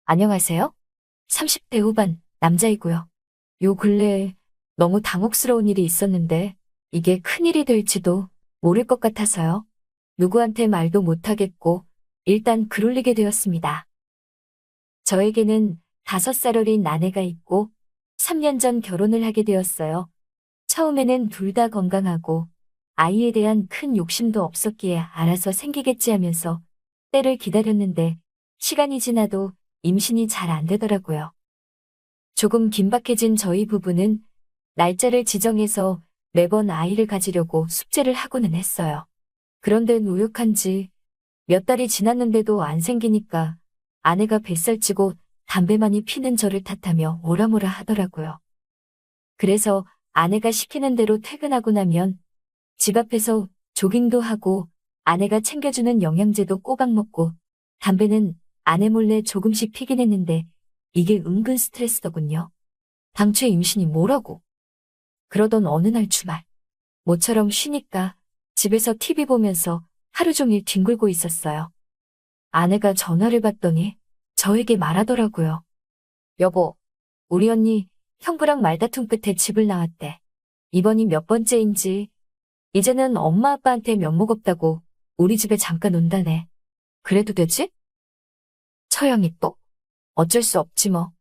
안녕하세요. 30대 후반 남자이고요. 요 근래에 너무 당혹스러운 일이 있었는데 이게 큰일이 될지도 모를 것 같아서요. 누구한테 말도 못하겠고 일단 글 올리게 되었습니다. 저에게는 5살 어린 아내가 있고 3년 전 결혼을 하게 되었어요. 처음에는 둘 다 건강하고 아이에 대한 큰 욕심도 없었기에 알아서 생기겠지 하면서 때를 기다렸는데 시간이 지나도 임신이 잘 안 되더라고요. 조금 긴박해진 저희 부부는 날짜를 지정해서 매번 아이를 가지려고 숙제를 하고는 했어요. 그런데 노력한 지 몇 달이 지났는데도 안 생기니까 아내가 뱃살 찌고 담배 많이 피는 저를 탓하며 뭐라뭐라 하더라고요. 그래서 아내가 시키는 대로 퇴근하고 나면 집 앞에서 조깅도 하고 아내가 챙겨주는 영양제도 꼬박 먹고 담배는 아내 몰래 조금씩 피긴 했는데 이게 은근 스트레스더군요. 당최 임신이 뭐라고. 그러던 어느 날 주말 모처럼 쉬니까 집에서 TV 보면서 하루 종일 뒹굴고 있었어요. 아내가 전화를 받더니 저에게 말하더라고요. 여보, 우리 언니 형부랑 말다툼 끝에 집을 나왔대. 이번이 몇 번째인지 이제는 엄마 아빠한테 면목 없다고 우리 집에 잠깐 온다네. 그래도 되지? 처형이 또 어쩔 수 없지 뭐.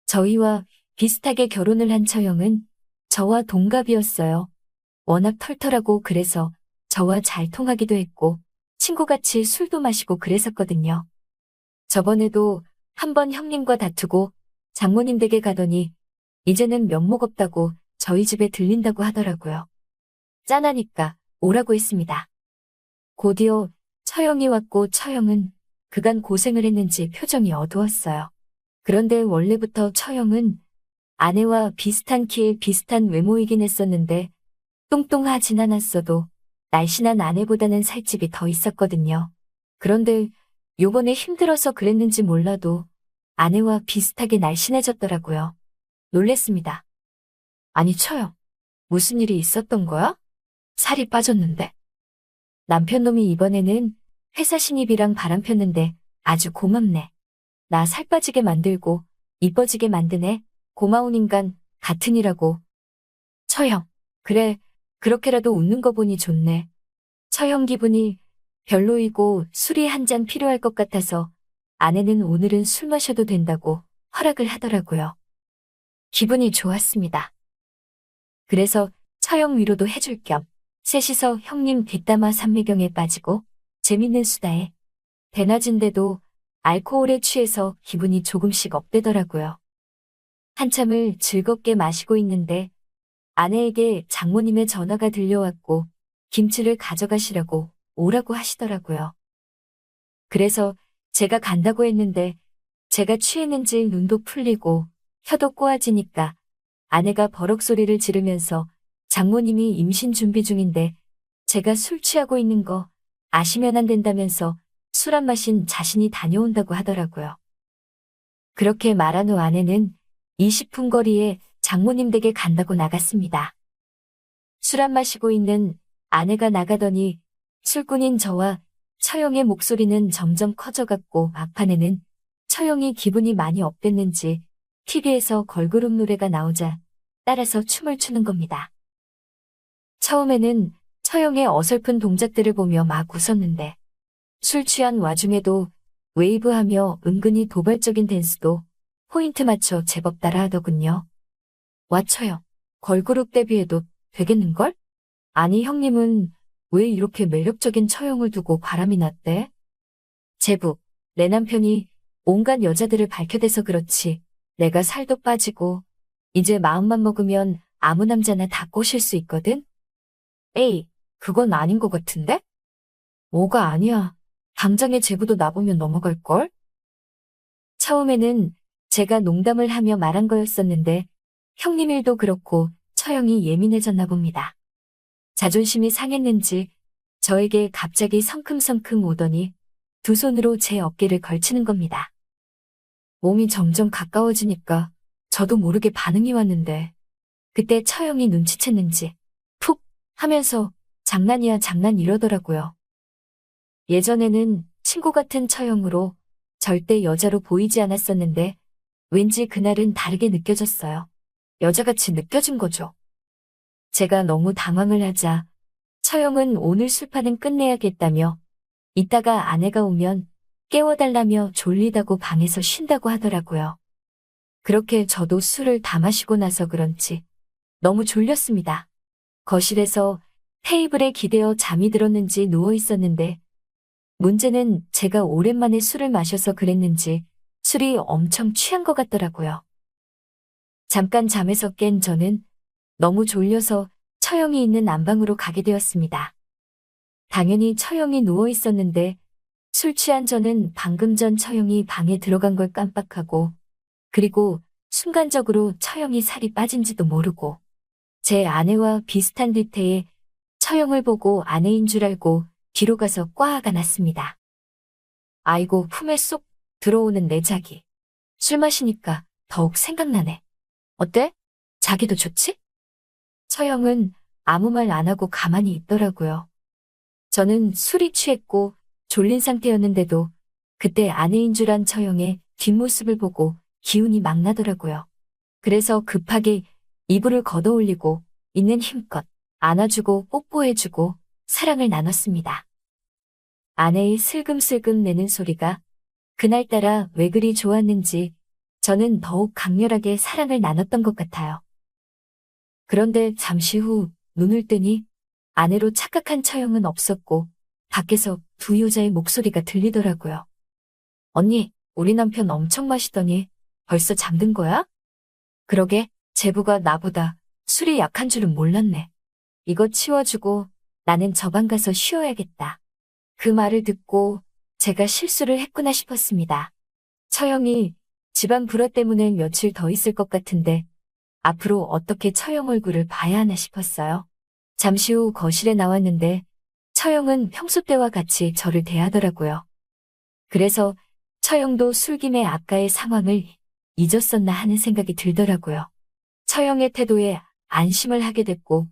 저희와 비슷하게 결혼을 한 처형은 저와 동갑이었어요. 워낙 털털하고 그래서 저와 잘 통하기도 했고 친구같이 술도 마시고 그랬었거든요. 저번에도 한번 형님과 다투고 장모님 댁에 가더니 이제는 면목 없다고 저희 집에 들린다고 하더라고요. 짠하니까 오라고 했습니다. 곧이어 처형이 왔고 처형은 그간 고생을 했는지 표정이 어두웠어요. 그런데 원래부터 처형은 아내와 비슷한 키에 비슷한 외모이긴 했었는데 뚱뚱하진 않았어도 날씬한 아내보다는 살집이 더 있었거든요. 그런데 요번에 힘들어서 그랬는지 몰라도 아내와 비슷하게 날씬해졌더라고요. 놀랬습니다. 아니 처형, 무슨 일이 있었던 거야? 살이 빠졌는데. 남편 놈이 이번에는 회사 신입이랑 바람 폈는데 아주 고맙네. 나 살 빠지게 만들고 이뻐지게 만드네. 고마운 인간 같으니라고. 처형, 그래, 그렇게라도 웃는 거 보니 좋네. 처형 기분이 별로이고 술이 한 잔 필요할 것 같아서 아내는 오늘은 술 마셔도 된다고 허락을 하더라고요. 기분이 좋았습니다. 그래서 처형 위로도 해줄 겸 셋이서 형님 뒷담화 삼매경에 빠지고 재밌는 수다에 대낮인데도 알코올에 취해서 기분이 조금씩 업되더라고요. 한참을 즐겁게 마시고 있는데 아내에게 장모님의 전화가 들려왔고 김치를 가져가시라고 오라고 하시더라고요. 그래서 제가 간다고 했는데 제가 취했는지 눈도 풀리고 혀도 꼬아지니까 아내가 버럭 소리를 지르면서 장모님이 임신 준비 중인데 제가 술 취하고 있는 거 아시면 안 된다면서 술 안 마신 자신이 다녀온다고 하더라고요. 그렇게 말한 후 아내는 20분 거리에 장모님 댁에 간다고 나갔습니다. 술 안 마시고 있는 아내가 나가더니 술꾼인 저와 처형의 목소리는 점점 커져갔고 막판에는 처형이 기분이 많이 업됐는지 TV에서 걸그룹 노래가 나오자 따라서 춤을 추는 겁니다. 처음에는 처형의 어설픈 동작들을 보며 막 웃었는데 술 취한 와중에도 웨이브하며 은근히 도발적인 댄스도 포인트 맞춰 제법 따라하더군요. 와 처형, 걸그룹 데뷔해도 되겠는걸? 아니 형님은 왜 이렇게 매력적인 처형을 두고 바람이 났대? 제부, 내 남편이 온갖 여자들을 밝혀대서 그렇지 내가 살도 빠지고 이제 마음만 먹으면 아무 남자나 다 꼬실 수 있거든? 에이, 그건 아닌 것 같은데? 뭐가 아니야. 당장에 제부도 나보면 넘어갈걸? 처음에는 제가 농담을 하며 말한 거였었는데 형님 일도 그렇고 처형이 예민해졌나 봅니다. 자존심이 상했는지 저에게 갑자기 성큼성큼 오더니 두 손으로 제 어깨를 걸치는 겁니다. 몸이 점점 가까워지니까 저도 모르게 반응이 왔는데 그때 처형이 눈치챘는지 푹 하면서 장난이야 장난 이러더라고요. 예전에는 친구 같은 처형으로 절대 여자로 보이지 않았었는데 왠지 그날은 다르게 느껴졌어요. 여자같이 느껴진 거죠. 제가 너무 당황을 하자 처형은 오늘 술판은 끝내야겠다며 이따가 아내가 오면 깨워달라며 졸리다고 방에서 쉰다고 하더라고요. 그렇게 저도 술을 다 마시고 나서 그런지 너무 졸렸습니다. 거실에서 테이블에 기대어 잠이 들었는지 누워 있었는데 문제는 제가 오랜만에 술을 마셔서 그랬는지 술이 엄청 취한 것 같더라고요. 잠깐 잠에서 깬 저는 너무 졸려서 처형이 있는 안방으로 가게 되었습니다. 당연히 처형이 누워 있었는데 술 취한 저는 방금 전 처형이 방에 들어간 걸 깜빡하고 그리고 순간적으로 처형이 살이 빠진지도 모르고 제 아내와 비슷한 뒤태에 처형을 보고 아내인 줄 알고 뒤로 가서 꽈아가 났습니다. 아이고 품에 쏙 들어오는 내 자기. 술 마시니까 더욱 생각나네. 어때? 자기도 좋지? 처형은 아무 말 안 하고 가만히 있더라고요. 저는 술이 취했고 졸린 상태였는데도 그때 아내인 줄 안 처형의 뒷모습을 보고 기운이 막 나더라고요. 그래서 급하게 이불을 걷어올리고 있는 힘껏 안아주고 뽀뽀해주고 사랑을 나눴습니다. 아내의 슬금슬금 내는 소리가 그날따라 왜 그리 좋았는지 저는 더욱 강렬하게 사랑을 나눴던 것 같아요. 그런데 잠시 후 눈을 뜨니 아내로 착각한 처형은 없었고 밖에서 두 여자의 목소리가 들리더라고요. 언니, 우리 남편 엄청 마시더니 벌써 잠든 거야? 그러게, 제부가 나보다 술이 약한 줄은 몰랐네. 이거 치워주고 나는 저 방 가서 쉬어야겠다. 그 말을 듣고 제가 실수를 했구나 싶었습니다. 처형이 집안 불화 때문에 며칠 더 있을 것 같은데 앞으로 어떻게 처형 얼굴을 봐야 하나 싶었어요. 잠시 후 거실에 나왔는데 처형은 평소 때와 같이 저를 대하더라고요. 그래서 처형도 술김에 아까의 상황을 잊었었나 하는 생각이 들더라고요. 처형의 태도에 안심을 하게 됐고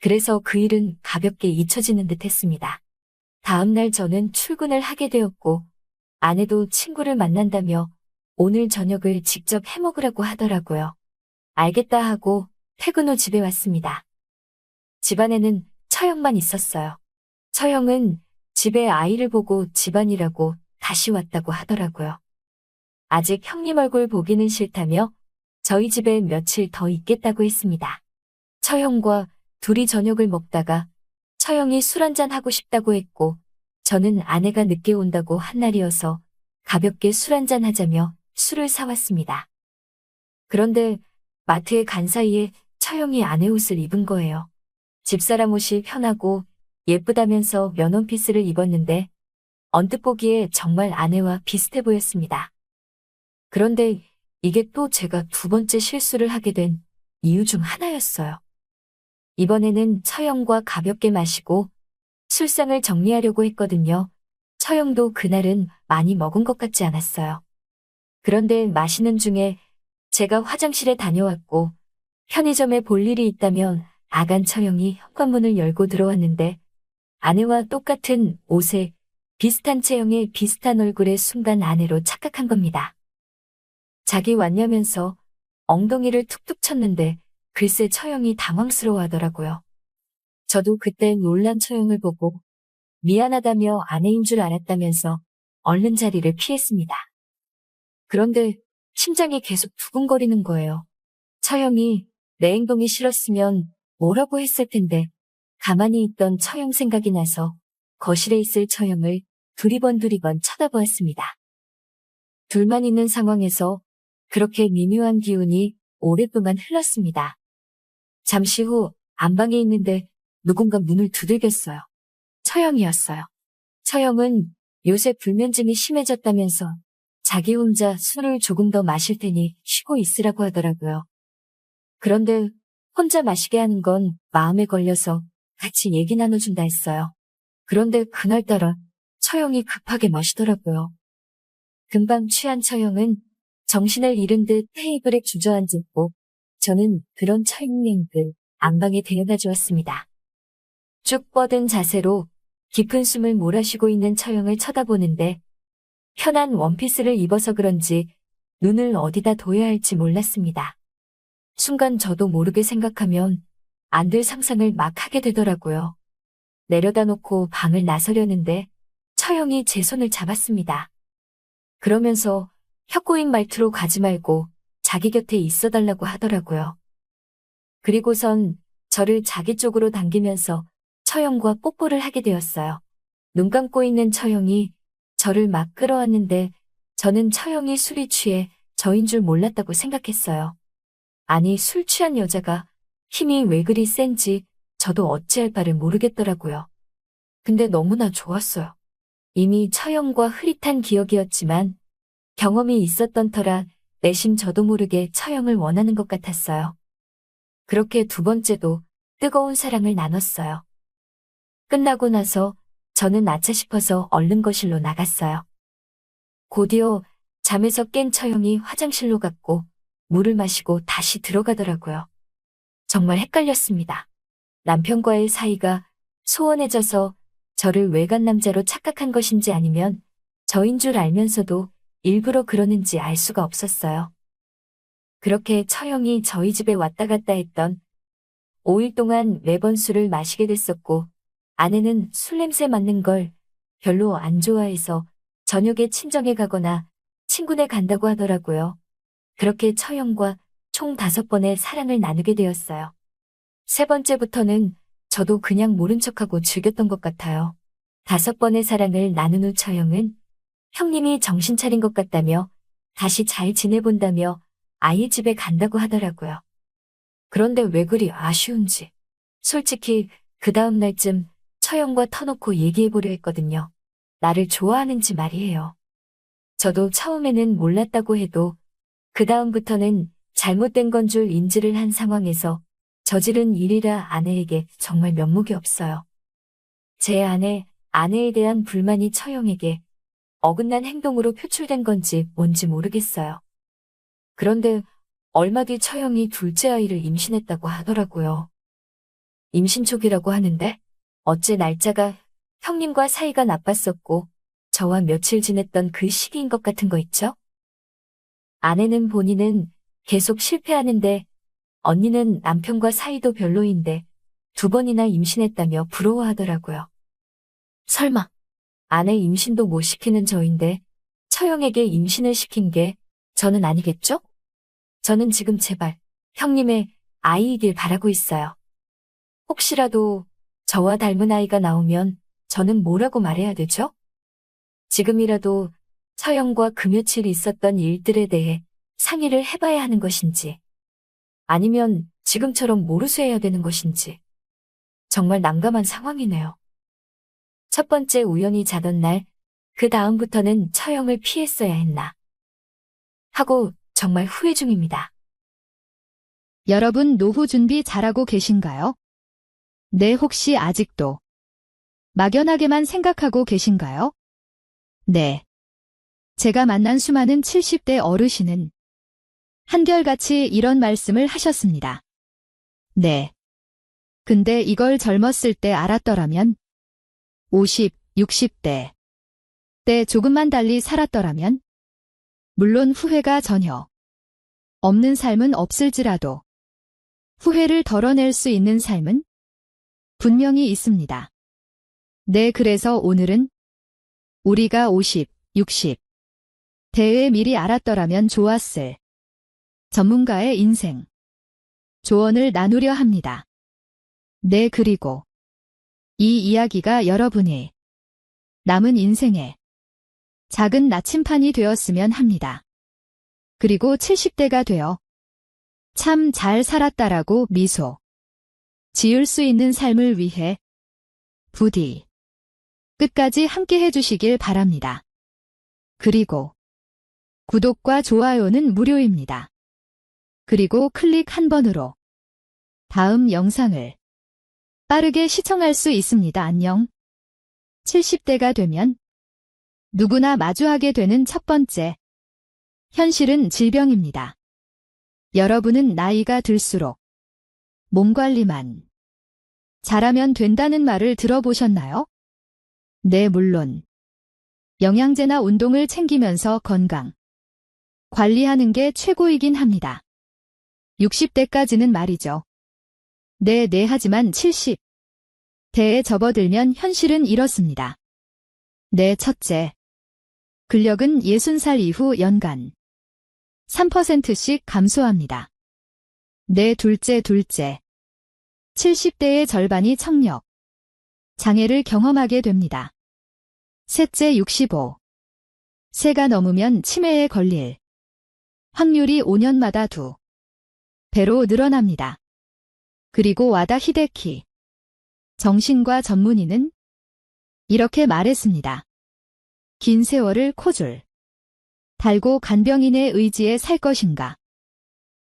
그래서 그 일은 가볍게 잊혀지는 듯 했습니다. 다음 날 저는 출근을 하게 되었고 아내도 친구를 만난다며 오늘 저녁을 직접 해먹으라고 하더라고요. 알겠다 하고 퇴근 후 집에 왔습니다. 집안에는 처형만 있었어요. 처형은 집에 아이를 보고 집안이라고 다시 왔다고 하더라고요. 아직 형님 얼굴 보기는 싫다며 저희 집에 며칠 더 있겠다고 했습니다. 처형과 둘이 저녁을 먹다가 처형이 술 한잔 하고 싶다고 했고 저는 아내가 늦게 온다고 한 날이어서 가볍게 술 한잔 하자며 술을 사왔습니다. 그런데 마트에 간 사이에 처형이 아내 옷을 입은 거예요. 집사람 옷이 편하고 예쁘다면서 면원피스를 입었는데 언뜻 보기에 정말 아내와 비슷해 보였습니다. 그런데 이게 또 제가 두 번째 실수를 하게 된 이유 중 하나였어요. 이번에는 처형과 가볍게 마시고 술상을 정리하려고 했거든요. 처형도 그날은 많이 먹은 것 같지 않았어요. 그런데 마시는 중에 제가 화장실에 다녀왔고 편의점에 볼 일이 있다면 아간 처형이 현관문을 열고 들어왔는데 아내와 똑같은 옷에 비슷한 체형에 비슷한 얼굴의 순간 아내로 착각한 겁니다. 자기 왔냐면서 엉덩이를 툭툭 쳤는데 글쎄 처형이 당황스러워하더라고요. 저도 그때 놀란 처형을 보고 미안하다며 아내인 줄 알았다면서 얼른 자리를 피했습니다. 그런데 심장이 계속 두근거리는 거예요. 처형이 내 행동이 싫었으면 뭐라고 했을 텐데 가만히 있던 처형 생각이 나서 거실에 있을 처형을 두리번 쳐다보았습니다. 둘만 있는 상황에서 그렇게 미묘한 기운이 오랫동안 흘렀습니다. 잠시 후 안방에 있는데 누군가 문을 두들겼어요. 처형이었어요. 처형은 요새 불면증이 심해졌다면서 자기 혼자 술을 조금 더 마실 테니 쉬고 있으라고 하더라고요. 그런데 혼자 마시게 하는 건 마음에 걸려서 같이 얘기 나눠준다 했어요. 그런데 그날따라 처형이 급하게 마시더라고요. 금방 취한 처형은 정신을 잃은 듯 테이블에 주저앉았고 저는 그런 처형님들 안방에 데려다 주었습니다. 쭉 뻗은 자세로 깊은 숨을 몰아쉬고 있는 처형을 쳐다보는데 편한 원피스를 입어서 그런지 눈을 어디다 둬야 할지 몰랐습니다. 순간 저도 모르게 생각하면 안 될 상상을 막 하게 되더라고요. 내려다 놓고 방을 나서려는데 처형이 제 손을 잡았습니다. 그러면서 혀꼬인 말투로 가지 말고 자기 곁에 있어 달라고 하더라고요. 그리고선 저를 자기 쪽으로 당기면서 처형과 뽀뽀를 하게 되었어요. 눈 감고 있는 처형이 저를 막 끌어왔는데 저는 처형이 술이 취해 저인 줄 몰랐다고 생각했어요. 아니, 술 취한 여자가 힘이 왜 그리 센지 저도 어찌할 바를 모르겠더라고요. 근데 너무나 좋았어요. 이미 처형과 흐릿한 기억이었지만 경험이 있었던 터라 내심 저도 모르게 처형을 원하는 것 같았어요. 그렇게 두 번째도 뜨거운 사랑을 나눴어요. 끝나고 나서 저는 아차 싶어서 얼른 거실로 나갔어요. 곧이어 잠에서 깬 처형이 화장실로 갔고 물을 마시고 다시 들어가더라고요. 정말 헷갈렸습니다. 남편과의 사이가 소원해져서 저를 외간 남자로 착각한 것인지 아니면 저인 줄 알면서도 일부러 그러는지 알 수가 없었어요. 그렇게 처형이 저희 집에 왔다 갔다 했던 5일 동안 매번 술을 마시게 됐었고 아내는 술 냄새 맡는 걸 별로 안 좋아해서 저녁에 친정에 가거나 친구네 간다고 하더라고요. 그렇게 처형과 총 5번의 사랑을 나누게 되었어요. 세 번째부터는 저도 그냥 모른 척하고 즐겼던 것 같아요. 5번의 사랑을 나눈 후 처형은 형님이 정신 차린 것 같다며 다시 잘 지내본다며 아이 집에 간다고 하더라고요. 그런데 왜 그리 아쉬운지. 솔직히 그 다음 날쯤 처형과 터놓고 얘기해보려 했거든요. 나를 좋아하는지 말이에요. 저도 처음에는 몰랐다고 해도 그 다음부터는 잘못된 건 줄 인지를 한 상황에서 저지른 일이라 아내에게 정말 면목이 없어요. 제 아내에 대한 불만이 처형에게 어긋난 행동으로 표출된 건지 뭔지 모르겠어요. 그런데 얼마 뒤 처형이 둘째 아이를 임신했다고 하더라고요. 임신 초기라고 하는데 어째 날짜가 형님과 사이가 나빴었고 저와 며칠 지냈던 그 시기인 것 같은 거 있죠? 아내는 본인은 계속 실패하는데 언니는 남편과 사이도 별로인데 2번이나 임신했다며 부러워하더라고요. 설마 아내 임신도 못 시키는 저인데 처형에게 임신을 시킨 게 저는 아니겠죠? 저는 지금 제발 형님의 아이이길 바라고 있어요. 혹시라도 저와 닮은 아이가 나오면 저는 뭐라고 말해야 되죠? 지금이라도 처형과 그 며칠 있었던 일들에 대해 상의를 해봐야 하는 것인지 아니면 지금처럼 모르쇠해야 되는 것인지 정말 난감한 상황이네요. 첫 번째 우연히 자던 날, 그 다음부터는 처형을 피했어야 했나 하고 정말 후회 중입니다. 여러분 노후 준비 잘하고 계신가요? 네, 혹시 아직도 막연하게만 생각하고 계신가요? 네. 제가 만난 수많은 70대 어르신은 한결같이 이런 말씀을 하셨습니다. 네. 근데 이걸 젊었을 때 알았더라면 50, 60대 때 조금만 달리 살았더라면 물론 후회가 전혀 없는 삶은 없을지라도 후회를 덜어낼 수 있는 삶은 분명히 있습니다. 네, 그래서 오늘은 우리가 50, 60 대에 미리 알았더라면 좋았을 전문가의 인생 조언을 나누려 합니다. 네, 그리고 이 이야기가 여러분이 남은 인생에 작은 나침판이 되었으면 합니다. 그리고 70대가 되어 참 잘 살았다라고 미소 지을 수 있는 삶을 위해 부디 끝까지 함께 해주시길 바랍니다. 그리고 구독과 좋아요는 무료입니다. 그리고 클릭 한 번으로 다음 영상을 빠르게 시청할 수 있습니다. 안녕. 70대가 되면 누구나 마주하게 되는 첫 번째 현실은 질병입니다. 여러분은 나이가 들수록 몸 관리만 잘하면 된다는 말을 들어보셨나요? 네, 물론 영양제나 운동을 챙기면서 건강 관리하는 게 최고이긴 합니다. 60대까지는 말이죠. 네, 하지만 70대에 접어들면 현실은 이렇습니다. 네, 첫째. 근력은 60살 이후 연간 3%씩 감소합니다. 네, 둘째. 70대의 절반이 청력 장애를 경험하게 됩니다. 셋째, 65. 세가 넘으면 치매에 걸릴 확률이 5년마다 2배로 늘어납니다. 그리고 와다 히데키 정신과 전문의는 이렇게 말했습니다. 긴 세월을 코줄 달고 간병인의 의지에 살 것인가?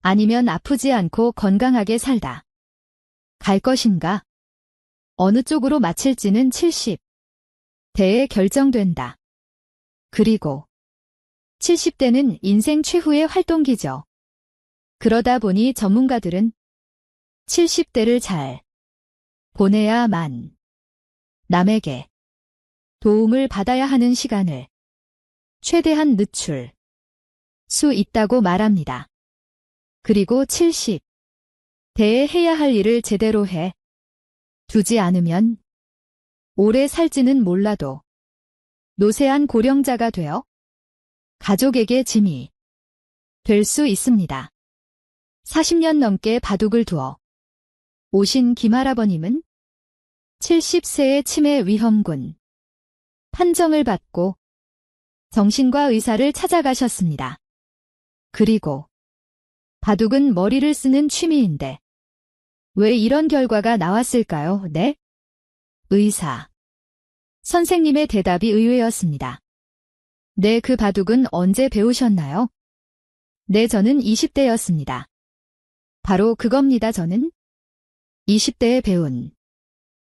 아니면 아프지 않고 건강하게 살다 갈 것인가? 어느 쪽으로 마칠지는 70대에 결정된다. 그리고 70대는 인생 최후의 활동기죠. 그러다 보니 전문가들은 70대를 잘 보내야만 남에게 도움을 받아야 하는 시간을 최대한 늦출 수 있다고 말합니다. 그리고 70대에 해야 할 일을 제대로 해 두지 않으면 오래 살지는 몰라도 노쇠한 고령자가 되어 가족에게 짐이 될 수 있습니다. 40년 넘게 바둑을 두어 오신 김할아버님은 70세의 치매 위험군 판정을 받고 정신과 의사를 찾아가셨습니다. 그리고 바둑은 머리를 쓰는 취미인데 왜 이런 결과가 나왔을까요? 네? 의사 선생님의 대답이 의외였습니다. 네, 그 바둑은 언제 배우셨나요? 네, 저는 20대였습니다. 바로 그겁니다. 저는 20대에 배운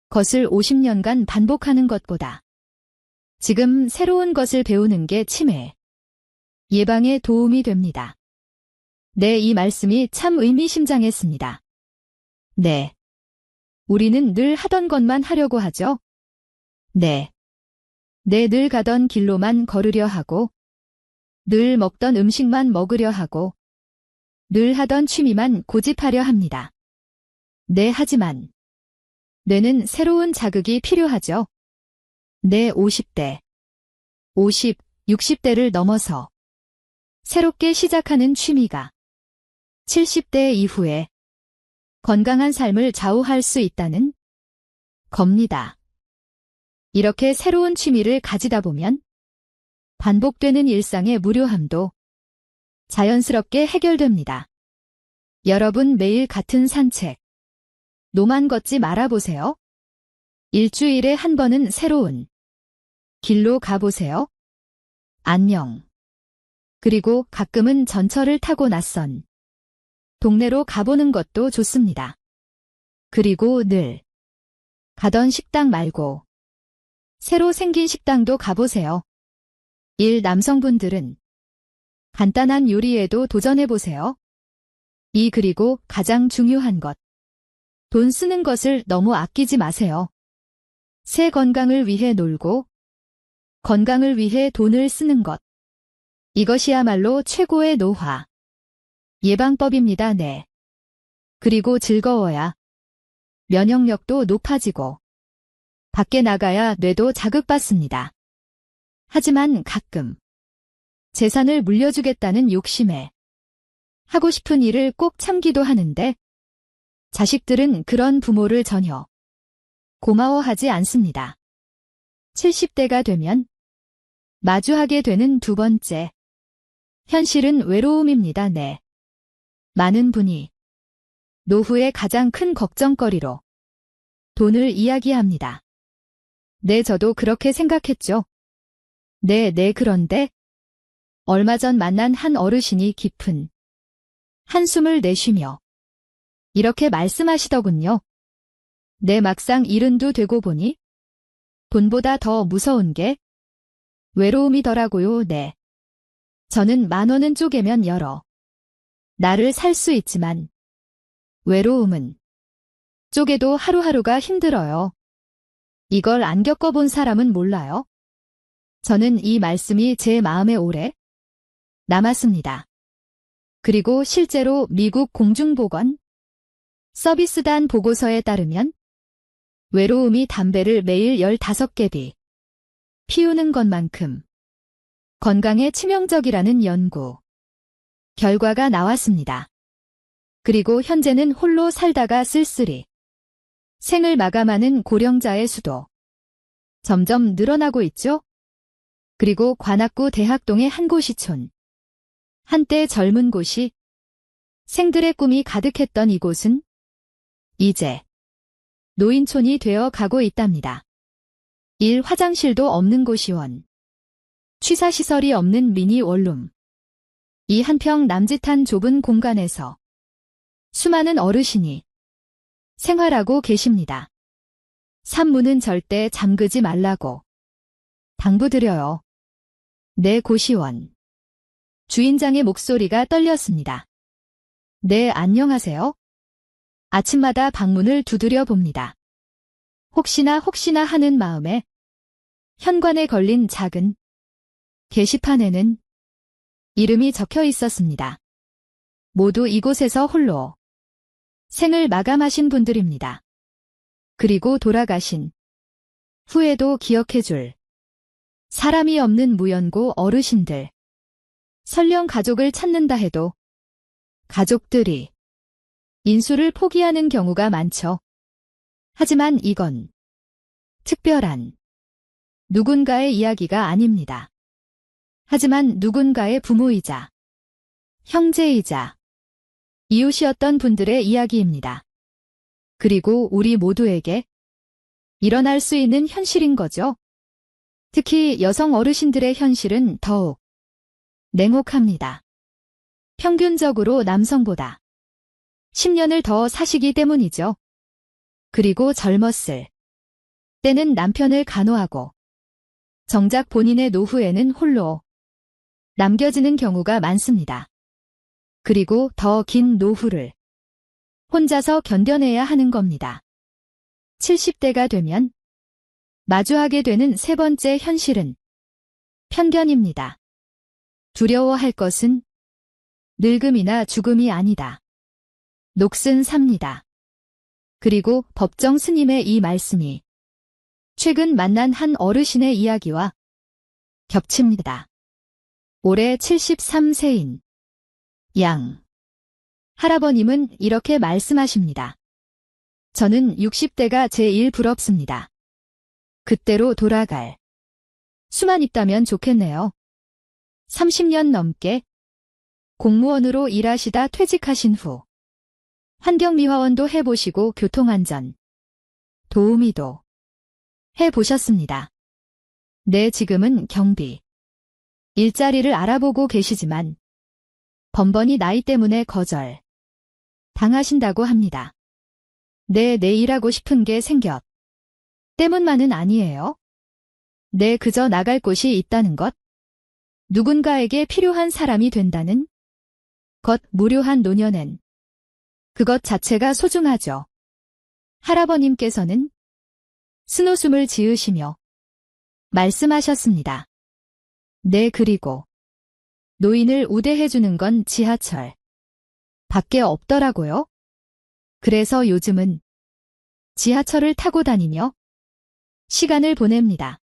것을 50년간 반복하는 것보다 지금 새로운 것을 배우는 게 치매 예방에 도움이 됩니다. 네, 이 말씀이 참 의미심장했습니다. 네. 우리는 늘 하던 것만 하려고 하죠. 네. 늘 가던 길로만 걸으려 하고, 늘 먹던 음식만 먹으려 하고, 늘 하던 취미만 고집하려 합니다. 네, 하지만 뇌는 새로운 자극이 필요하죠. 네, 50대, 60대를 넘어서 새롭게 시작하는 취미가 70대 이후에 건강한 삶을 좌우할 수 있다는 겁니다. 이렇게 새로운 취미를 가지다 보면 반복되는 일상의 무료함도 자연스럽게 해결됩니다. 여러분 매일 같은 산책, 노만 걷지 말아보세요. 일주일에 한 번은 새로운 길로 가보세요. 안녕. 그리고 가끔은 전철을 타고 낯선 동네로 가보는 것도 좋습니다. 그리고 늘 가던 식당 말고 새로 생긴 식당도 가보세요. 남성분들은 간단한 요리에도 도전해보세요. 그리고 가장 중요한 것. 돈 쓰는 것을 너무 아끼지 마세요. 새 건강을 위해 놀고 건강을 위해 돈을 쓰는 것. 이것이야말로 최고의 노화 예방법입니다. 네. 그리고 즐거워야 면역력도 높아지고 밖에 나가야 뇌도 자극받습니다. 하지만 가끔 재산을 물려주겠다는 욕심에 하고 싶은 일을 꼭 참기도 하는데 자식들은 그런 부모를 전혀 고마워하지 않습니다. 70대가 되면 마주하게 되는 두 번째 현실은 외로움입니다. 네. 많은 분이 노후의 가장 큰 걱정거리로 돈을 이야기합니다. 네, 저도 그렇게 생각했죠. 네, 그런데 얼마 전 만난 한 어르신이 깊은 한숨을 내쉬며 이렇게 말씀하시더군요. 네, 막상 일흔도 되고 보니 돈보다 더 무서운 게 외로움이더라고요. 네. 저는 10,000원은 쪼개면 여러 나를 살 수 있지만 외로움은 쪼개도 하루하루가 힘들어요. 이걸 안 겪어본 사람은 몰라요. 저는 이 말씀이 제 마음에 오래 남았습니다. 그리고 실제로 미국 공중보건 서비스단 보고서에 따르면 외로움이 담배를 매일 15개비 피우는 것만큼 건강에 치명적이라는 연구 결과가 나왔습니다. 그리고 현재는 홀로 살다가 쓸쓸히 생을 마감하는 고령자의 수도 점점 늘어나고 있죠. 그리고 관악구 대학동의 한 고시촌. 한때 젊은 곳이 생들의 꿈이 가득했던 이곳은 이제 노인촌이 되어 가고 있답니다. 화장실도 없는 고시원. 취사시설이 없는 미니 원룸. 이 한평 남짓한 좁은 공간에서 수많은 어르신이 생활하고 계십니다. 산문은 절대 잠그지 말라고 당부드려요. 내 고시원. 주인장의 목소리가 떨렸습니다. 네, 안녕하세요. 아침마다 방문을 두드려 봅니다. 혹시나 하는 마음에 현관에 걸린 작은 게시판에는 이름이 적혀 있었습니다. 모두 이곳에서 홀로 생을 마감하신 분들입니다. 그리고 돌아가신 후에도 기억해줄 사람이 없는 무연고 어르신들. 설령 가족을 찾는다 해도 가족들이 인수를 포기하는 경우가 많죠. 하지만 이건 특별한 누군가의 이야기가 아닙니다. 하지만 누군가의 부모이자 형제이자 이웃이었던 분들의 이야기입니다. 그리고 우리 모두에게 일어날 수 있는 현실인 거죠. 특히 여성 어르신들의 현실은 더욱 냉혹합니다. 평균적으로 남성보다 10년을 더 사시기 때문이죠. 그리고 젊었을 때는 남편을 간호하고 정작 본인의 노후에는 홀로 남겨지는 경우가 많습니다. 그리고 더 긴 노후를 혼자서 견뎌내야 하는 겁니다. 70대가 되면 마주하게 되는 세 번째 현실은 편견입니다. 두려워할 것은 늙음이나 죽음이 아니다. 녹슨 삽니다. 그리고 법정 스님의 이 말씀이 최근 만난 한 어르신의 이야기와 겹칩니다. 올해 73세인 양 할아버님은 이렇게 말씀하십니다. 저는 60대가 제일 부럽습니다. 그때로 돌아갈 수만 있다면 좋겠네요. 30년 넘게 공무원으로 일하시다 퇴직하신 후 환경미화원도 해보시고 교통안전 도우미도 해보셨습니다. 네, 지금은 경비 일자리를 알아보고 계시지만 번번이 나이 때문에 거절 당하신다고 합니다. 네, 내 일하고 싶은 게 생겼 때문만은 아니에요. 네, 그저 나갈 곳이 있다는 것. 누군가에게 필요한 사람이 된다는 것, 무료한 노년엔 그것 자체가 소중하죠. 할아버님께서는 쓴웃음을 지으시며 말씀하셨습니다. 네, 그리고 노인을 우대해주는 건 지하철 밖에 없더라고요. 그래서 요즘은 지하철을 타고 다니며 시간을 보냅니다.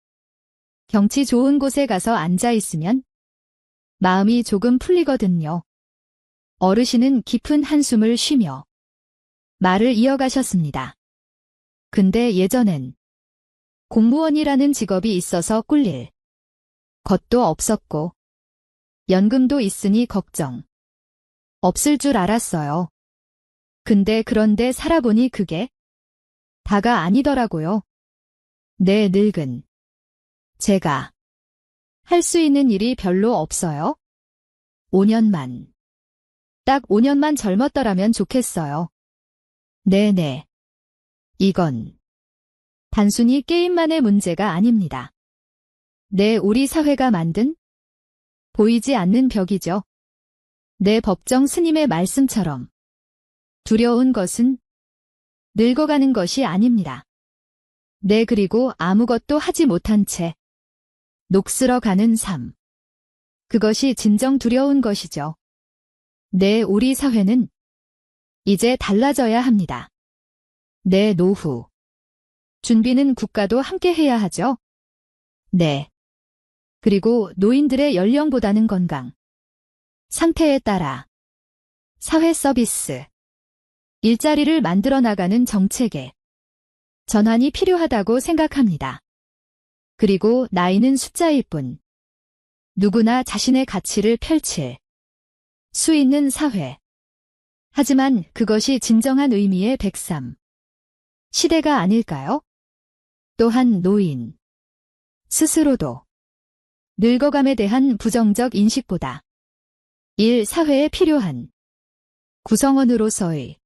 경치 좋은 곳에 가서 앉아 있으면 마음이 조금 풀리거든요. 어르신은 깊은 한숨을 쉬며 말을 이어가셨습니다. 근데 예전엔 공무원이라는 직업이 있어서 꿀릴 것도 없었고 연금도 있으니 걱정 없을 줄 알았어요. 그런데 살아보니 그게 다가 아니더라고요. 내 늙은 제가 할 수 있는 일이 별로 없어요. 5년만, 딱 5년만 젊었더라면 좋겠어요. 네네. 이건 단순히 게임만의 문제가 아닙니다. 네, 우리 사회가 만든 보이지 않는 벽이죠. 네, 법정 스님의 말씀처럼 두려운 것은 늙어가는 것이 아닙니다. 네, 그리고 아무것도 하지 못한 채 녹슬어 가는 삶. 그것이 진정 두려운 것이죠. 네, 우리 사회는 이제 달라져야 합니다. 네, 노후. 준비는 국가도 함께 해야 하죠. 네. 그리고 노인들의 연령보다는 건강, 상태에 따라 사회 서비스, 일자리를 만들어 나가는 정책에 전환이 필요하다고 생각합니다. 그리고 나이는 숫자일 뿐, 누구나 자신의 가치를 펼칠 수 있는 사회. 하지만 그것이 진정한 의미의 103 시대가 아닐까요? 또한 노인 스스로도 늙어감에 대한 부정적 인식보다 사회에 필요한 구성원으로서의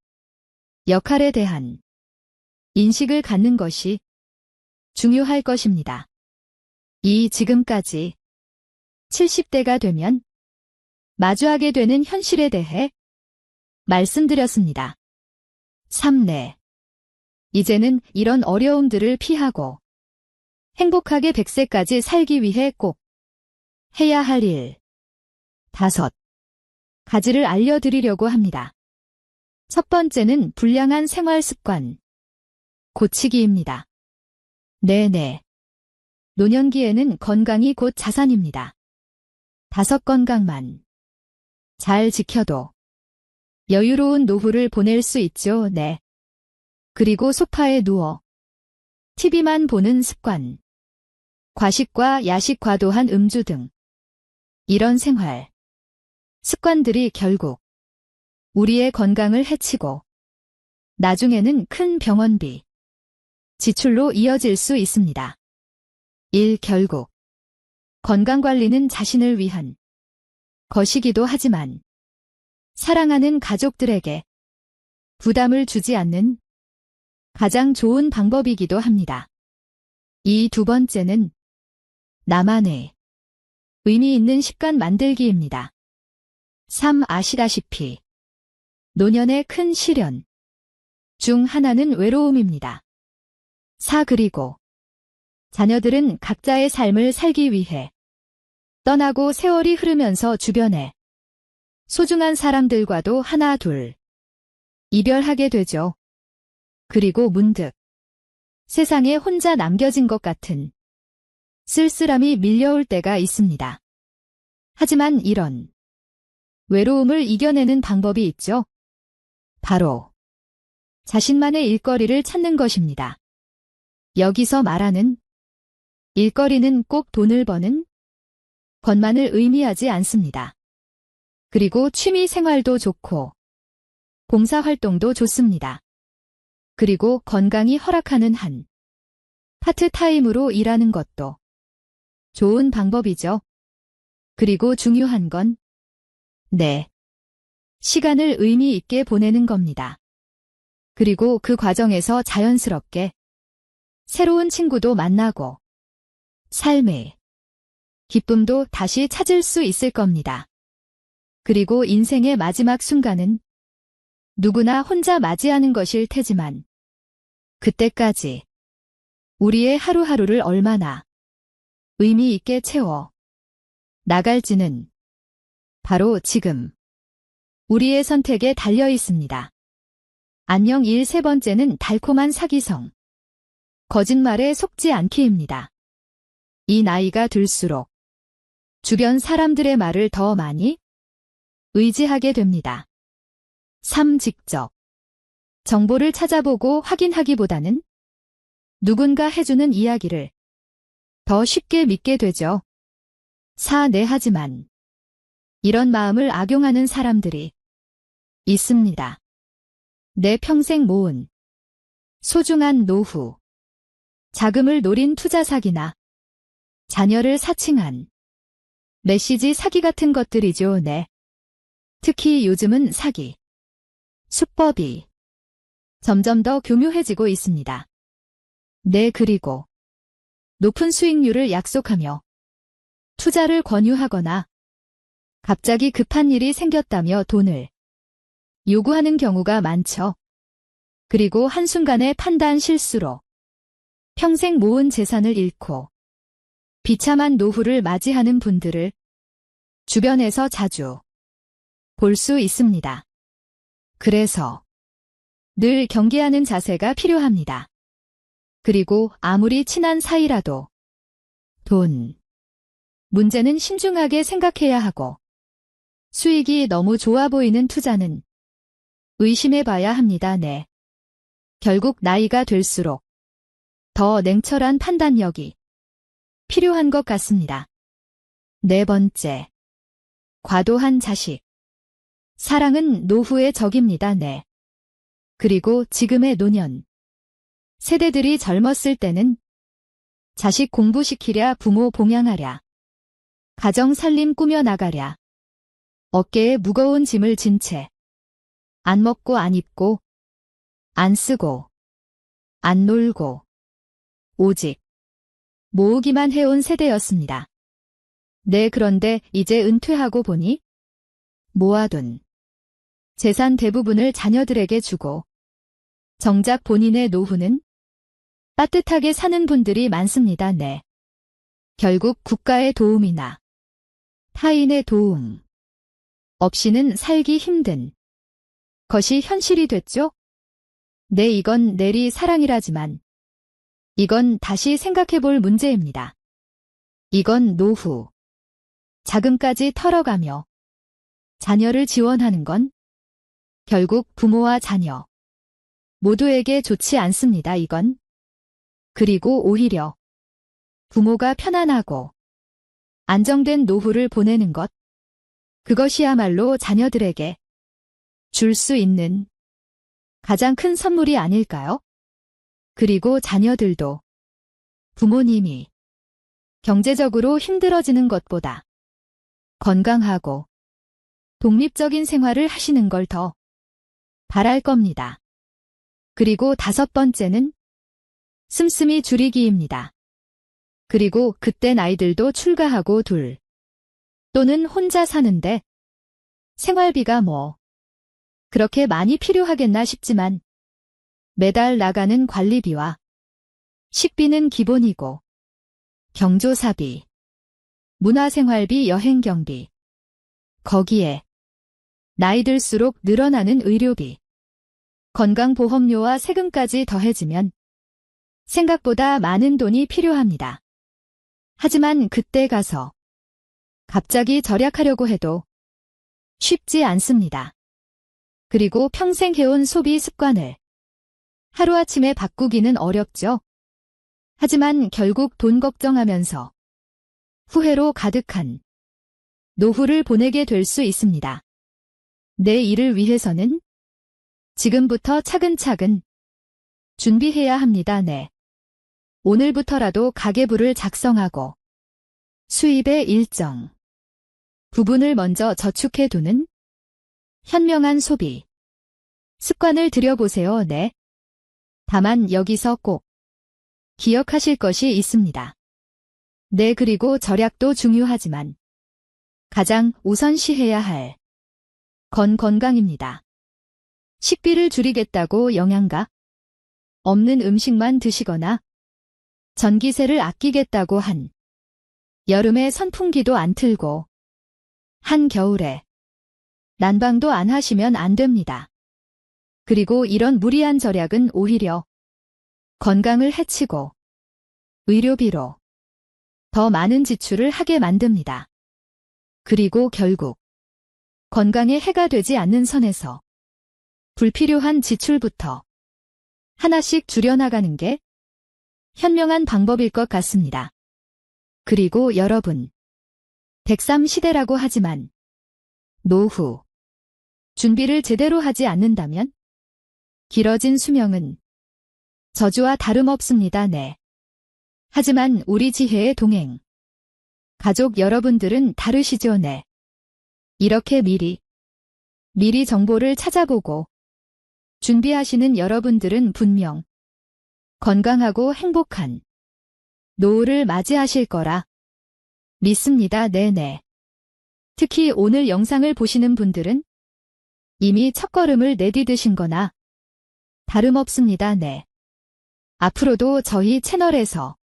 역할에 대한 인식을 갖는 것이 중요할 것입니다. 지금까지 70대가 되면 마주하게 되는 현실에 대해 말씀드렸습니다. 3. 이제는 이런 어려움들을 피하고 행복하게 100세까지 살기 위해 꼭 해야 할 일 5가지를 알려드리려고 합니다. 첫 번째는 불량한 생활 습관 고치기입니다. 네네. 노년기에는 건강이 곧 자산입니다. 5 건강만 잘 지켜도 여유로운 노후를 보낼 수 있죠. 네. 그리고 소파에 누워 TV만 보는 습관, 과식과 야식, 과도한 음주 등 이런 생활 습관들이 결국 우리의 건강을 해치고 나중에는 큰 병원비 지출로 이어질 수 있습니다. 결국 건강관리는 자신을 위한 것이기도 하지만 사랑하는 가족들에게 부담을 주지 않는 가장 좋은 방법이기도 합니다. 2 번째는 나만의 의미 있는 습관 만들기입니다. 3 아시다시피 노년의 큰 시련 중 하나는 외로움입니다. 4 그리고 자녀들은 각자의 삶을 살기 위해 떠나고 세월이 흐르면서 주변에 소중한 사람들과도 하나 둘 이별하게 되죠. 그리고 문득 세상에 혼자 남겨진 것 같은 쓸쓸함이 밀려올 때가 있습니다. 하지만 이런 외로움을 이겨내는 방법이 있죠. 바로 자신만의 일거리를 찾는 것입니다. 여기서 말하는 일거리는 꼭 돈을 버는 것만을 의미하지 않습니다. 그리고 취미 생활도 좋고 봉사활동도 좋습니다. 그리고 건강이 허락하는 한 파트타임으로 일하는 것도 좋은 방법이죠. 그리고 중요한 건 시간을 의미 있게 보내는 겁니다. 그리고 그 과정에서 자연스럽게 새로운 친구도 만나고 삶의 기쁨도 다시 찾을 수 있을 겁니다. 그리고 인생의 마지막 순간은 누구나 혼자 맞이하는 것일 테지만 그때까지 우리의 하루하루를 얼마나 의미 있게 채워 나갈지는 바로 지금 우리의 선택에 달려 있습니다. 안녕. 3 번째는 달콤한 사기성 거짓말에 속지 않기입니다. 이 나이가 들수록 주변 사람들의 말을 더 많이 의지하게 됩니다. 3 직접 정보를 찾아보고 확인하기보다는 누군가 해주는 이야기를 더 쉽게 믿게 되죠. 4 하지만 이런 마음을 악용하는 사람들이 있습니다. 내 평생 모은 소중한 노후 자금을 노린 투자 사기나 자녀를 사칭한 메시지 사기 같은 것들이죠. 특히 요즘은 사기 수법이 점점 더 교묘해지고 있습니다. 그리고 높은 수익률을 약속하며 투자를 권유하거나 갑자기 급한 일이 생겼다며 돈을 요구하는 경우가 많죠. 그리고 한순간의 판단 실수로 평생 모은 재산을 잃고 비참한 노후를 맞이하는 분들을 주변에서 자주 볼 수 있습니다. 그래서 늘 경계하는 자세가 필요합니다. 그리고 아무리 친한 사이라도 돈 문제는 신중하게 생각해야 하고 수익이 너무 좋아 보이는 투자는 의심해 봐야 합니다. 네. 결국 나이가 들수록 더 냉철한 판단력이 필요한 것 같습니다. 네 번째. 과도한 자식. 사랑은 노후의 적입니다. 네. 그리고 지금의 노년. 세대들이 젊었을 때는 자식 공부시키랴 부모 봉양하랴 가정 살림 꾸며나가랴 어깨에 무거운 짐을 진 채 안 먹고 안 입고 안 쓰고 안 놀고 오직 모으기만 해온 세대였습니다. 네, 그런데 이제 은퇴하고 보니 모아둔 재산 대부분을 자녀들에게 주고 정작 본인의 노후는 따뜻하게 사는 분들이 많습니다. 네. 결국 국가의 도움이나 타인의 도움 없이는 살기 힘든 것이 현실이 됐죠? 네, 이건 내리 사랑이라지만 이건 다시 생각해 볼 문제입니다. 이건 노후 자금까지 털어가며 자녀를 지원하는 건 결국 부모와 자녀 모두에게 좋지 않습니다. 이건. 그리고 오히려 부모가 편안하고 안정된 노후를 보내는 것, 그것이야말로 자녀들에게 줄 수 있는 가장 큰 선물이 아닐까요? 그리고 자녀들도 부모님이 경제적으로 힘들어지는 것보다 건강하고 독립적인 생활을 하시는 걸 더 바랄 겁니다. 그리고 다섯 번째는 씀씀이 줄이기입니다. 그리고 그땐 아이들도 출가하고 둘 또는 혼자 사는데 생활비가 뭐 그렇게 많이 필요하겠나 싶지만 매달 나가는 관리비와 식비는 기본이고 경조사비, 문화생활비, 여행경비, 거기에 나이 들수록 늘어나는 의료비, 건강보험료와 세금까지 더해지면 생각보다 많은 돈이 필요합니다. 하지만 그때 가서 갑자기 절약하려고 해도 쉽지 않습니다. 그리고 평생 해온 소비 습관을 하루아침에 바꾸기는 어렵죠. 하지만 결국 돈 걱정하면서 후회로 가득한 노후를 보내게 될 수 있습니다. 내 일을 위해서는 지금부터 차근차근 준비해야 합니다. 네. 오늘부터라도 가계부를 작성하고 수입의 일정 부분을 먼저 저축해 두는 현명한 소비 습관을 들여보세요. 네. 다만 여기서 꼭 기억하실 것이 있습니다. 네, 그리고 절약도 중요하지만 가장 우선시해야 할 건 건강입니다. 식비를 줄이겠다고 영양가 없는 음식만 드시거나 전기세를 아끼겠다고 한 여름에 선풍기도 안 틀고 한겨울에 난방도 안 하시면 안 됩니다. 그리고 이런 무리한 절약은 오히려 건강을 해치고 의료비로 더 많은 지출을 하게 만듭니다. 그리고 결국 건강에 해가 되지 않는 선에서 불필요한 지출부터 하나씩 줄여나가는 게 현명한 방법일 것 같습니다. 그리고 여러분, 103 시대라고 하지만 노후 준비를 제대로 하지 않는다면 길어진 수명은 저주와 다름없습니다. 네. 하지만 우리 지혜의 동행 가족 여러분들은 다르시죠. 네. 이렇게 미리 정보를 찾아보고 준비하시는 여러분들은 분명 건강하고 행복한 노후를 맞이하실 거라 믿습니다. 네네. 특히 오늘 영상을 보시는 분들은 이미 첫걸음을 내디디신 거나 다름없습니다. 네. 앞으로도 저희 채널에서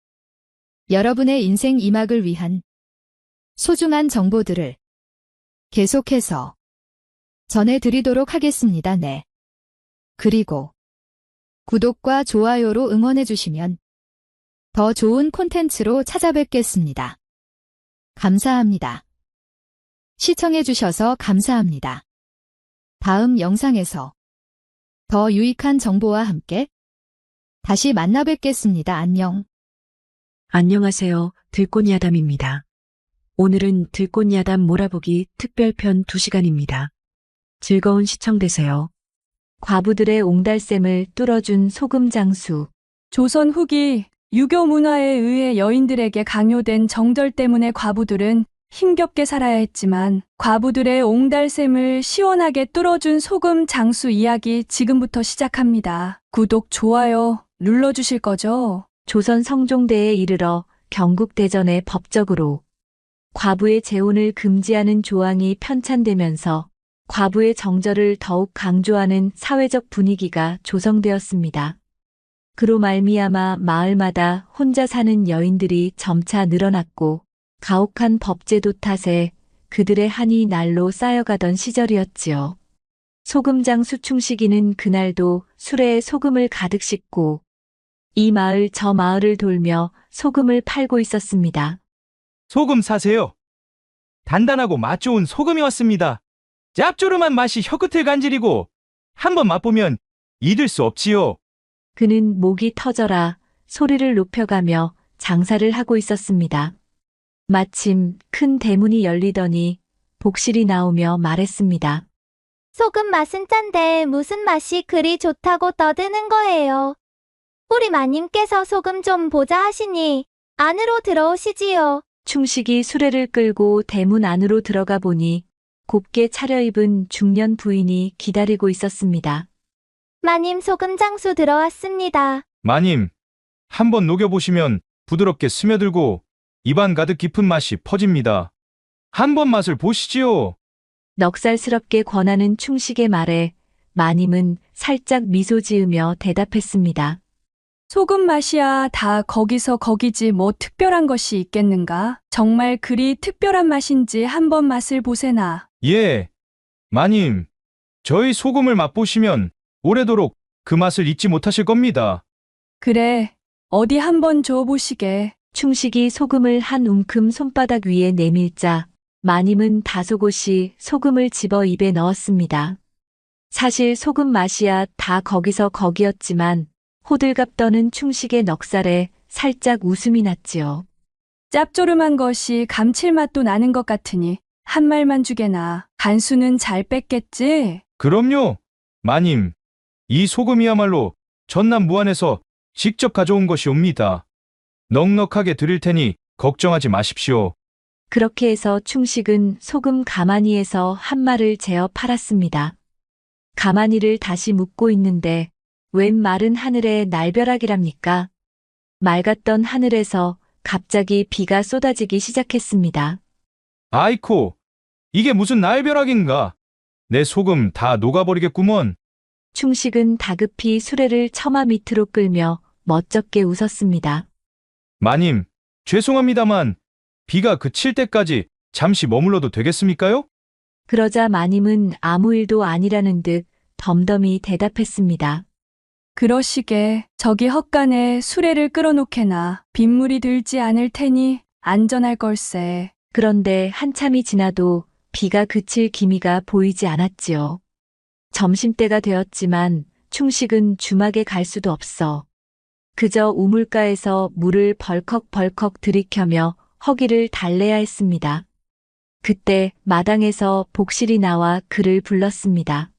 여러분의 인생 이막을 위한 소중한 정보들을 계속해서 전해드리도록 하겠습니다. 네. 그리고 구독과 좋아요로 응원해주시면 더 좋은 콘텐츠로 찾아뵙겠습니다. 감사합니다. 시청해주셔서 감사합니다. 다음 영상에서 더 유익한 정보와 함께 다시 만나 뵙겠습니다. 안녕. 안녕하세요. 들꽃야담입니다. 오늘은 들꽃야담 몰아보기 특별편 2시간입니다. 즐거운 시청 되세요. 과부들의 옹달샘을 뚫어준 소금장수. 조선 후기 유교 문화에 의해 여인들에게 강요된 정절 때문에 과부들은 힘겹게 살아야 했지만 과부들의 옹달샘을 시원하게 뚫어준 소금 장수 이야기 지금부터 시작합니다. 구독, 좋아요 눌러주실 거죠? 조선 성종대에 이르러 경국대전에 법적으로 과부의 재혼을 금지하는 조항이 편찬되면서 과부의 정절을 더욱 강조하는 사회적 분위기가 조성되었습니다. 그로 말미암아 마을마다 혼자 사는 여인들이 점차 늘어났고 가혹한 법제도 탓에 그들의 한이 날로 쌓여가던 시절이었지요. 소금장 수충식이는 그날도 수레에 소금을 가득 싣고 이 마을 저 마을을 돌며 소금을 팔고 있었습니다. 소금 사세요. 단단하고 맛 좋은 소금이 왔습니다. 짭조름한 맛이 혀끝을 간지리고 한번 맛보면 잊을 수 없지요. 그는 목이 터져라 소리를 높여가며 장사를 하고 있었습니다. 마침 큰 대문이 열리더니 복실이 나오며 말했습니다. 소금 맛은 짠데 무슨 맛이 그리 좋다고 떠드는 거예요. 우리 마님께서 소금 좀 보자 하시니 안으로 들어오시지요. 충식이 수레를 끌고 대문 안으로 들어가 보니 곱게 차려입은 중년 부인이 기다리고 있었습니다. 마님 소금 장수 들어왔습니다. 마님, 한번 녹여보시면 부드럽게 스며들고 입안 가득 깊은 맛이 퍼집니다. 한번 맛을 보시지요. 넉살스럽게 권하는 충식의 말에 마님은 살짝 미소 지으며 대답했습니다. 소금 맛이야 다 거기서 거기지 뭐 특별한 것이 있겠는가? 정말 그리 특별한 맛인지 한번 맛을 보세나. 예, 마님, 저희 소금을 맛보시면 오래도록 그 맛을 잊지 못하실 겁니다. 그래, 어디 한번 줘보시게. 충식이 소금을 한 움큼 손바닥 위에 내밀자 마님은 다소곳이 소금을 집어 입에 넣었습니다. 사실 소금 맛이야 다 거기서 거기였지만 호들갑 떠는 충식의 넉살에 살짝 웃음이 났지요. 짭조름한 것이 감칠맛도 나는 것 같으니 한 말만 주게나. 간수는 잘 뺐겠지? 그럼요, 마님. 이 소금이야말로 전남 무안에서 직접 가져온 것이옵니다. 넉넉하게 드릴 테니 걱정하지 마십시오. 그렇게 해서 충식은 소금 가마니에서 한 말을 재어 팔았습니다. 가마니를 다시 묶고 있는데 웬 마른 하늘에 날벼락이랍니까? 맑았던 하늘에서 갑자기 비가 쏟아지기 시작했습니다. 아이코, 이게 무슨 날벼락인가? 내 소금 다 녹아버리겠구먼. 충식은 다급히 수레를 처마 밑으로 끌며 멋쩍게 웃었습니다. 마님, 죄송합니다만 비가 그칠 때까지 잠시 머물러도 되겠습니까요? 그러자 마님은 아무 일도 아니라는 듯 덤덤히 대답했습니다. 그러시게 저기 헛간에 수레를 끌어놓게나 빗물이 들지 않을 테니 안전할 걸세. 그런데 한참이 지나도 비가 그칠 기미가 보이지 않았지요. 점심때가 되었지만 충식은 주막에 갈 수도 없어 그저 우물가에서 물을 벌컥벌컥 들이켜며 허기를 달래야 했습니다. 그때 마당에서 복실이 나와 그를 불렀습니다.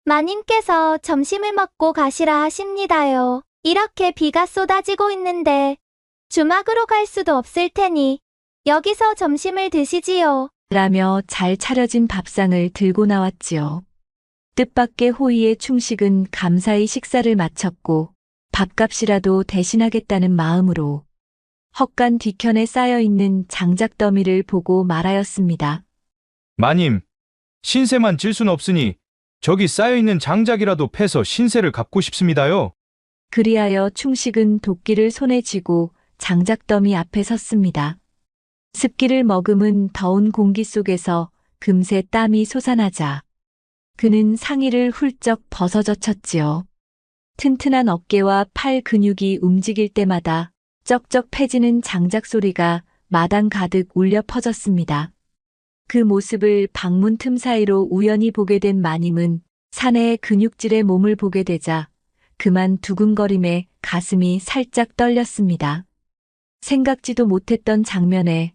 마님께서 점심을 먹고 가시라 하십니다요. 이렇게 비가 쏟아지고 있는데 주막으로 갈 수도 없을 테니 여기서 점심을 드시지요. 라며 잘 차려진 밥상을 들고 나왔지요. 뜻밖의 호의에 충식은 감사히 식사를 마쳤고 밥값이라도 대신하겠다는 마음으로 헛간 뒤편에 쌓여있는 장작더미를 보고 말하였습니다. 마님, 신세만 질 순 없으니 저기 쌓여있는 장작이라도 패서 신세를 갚고 싶습니다요. 그리하여 충식은 도끼를 손에 쥐고 장작더미 앞에 섰습니다. 습기를 머금은 더운 공기 속에서 금세 땀이 솟아나자 그는 상의를 훌쩍 벗어젖혔지요. 튼튼한 어깨와 팔 근육이 움직일 때마다 쩍쩍 패지는 장작 소리가 마당 가득 울려 퍼졌습니다. 그 모습을 방문 틈 사이로 우연히 보게 된 마님은 사내의 근육질의 몸을 보게 되자 그만 두근거림에 가슴이 살짝 떨렸습니다. 생각지도 못했던 장면에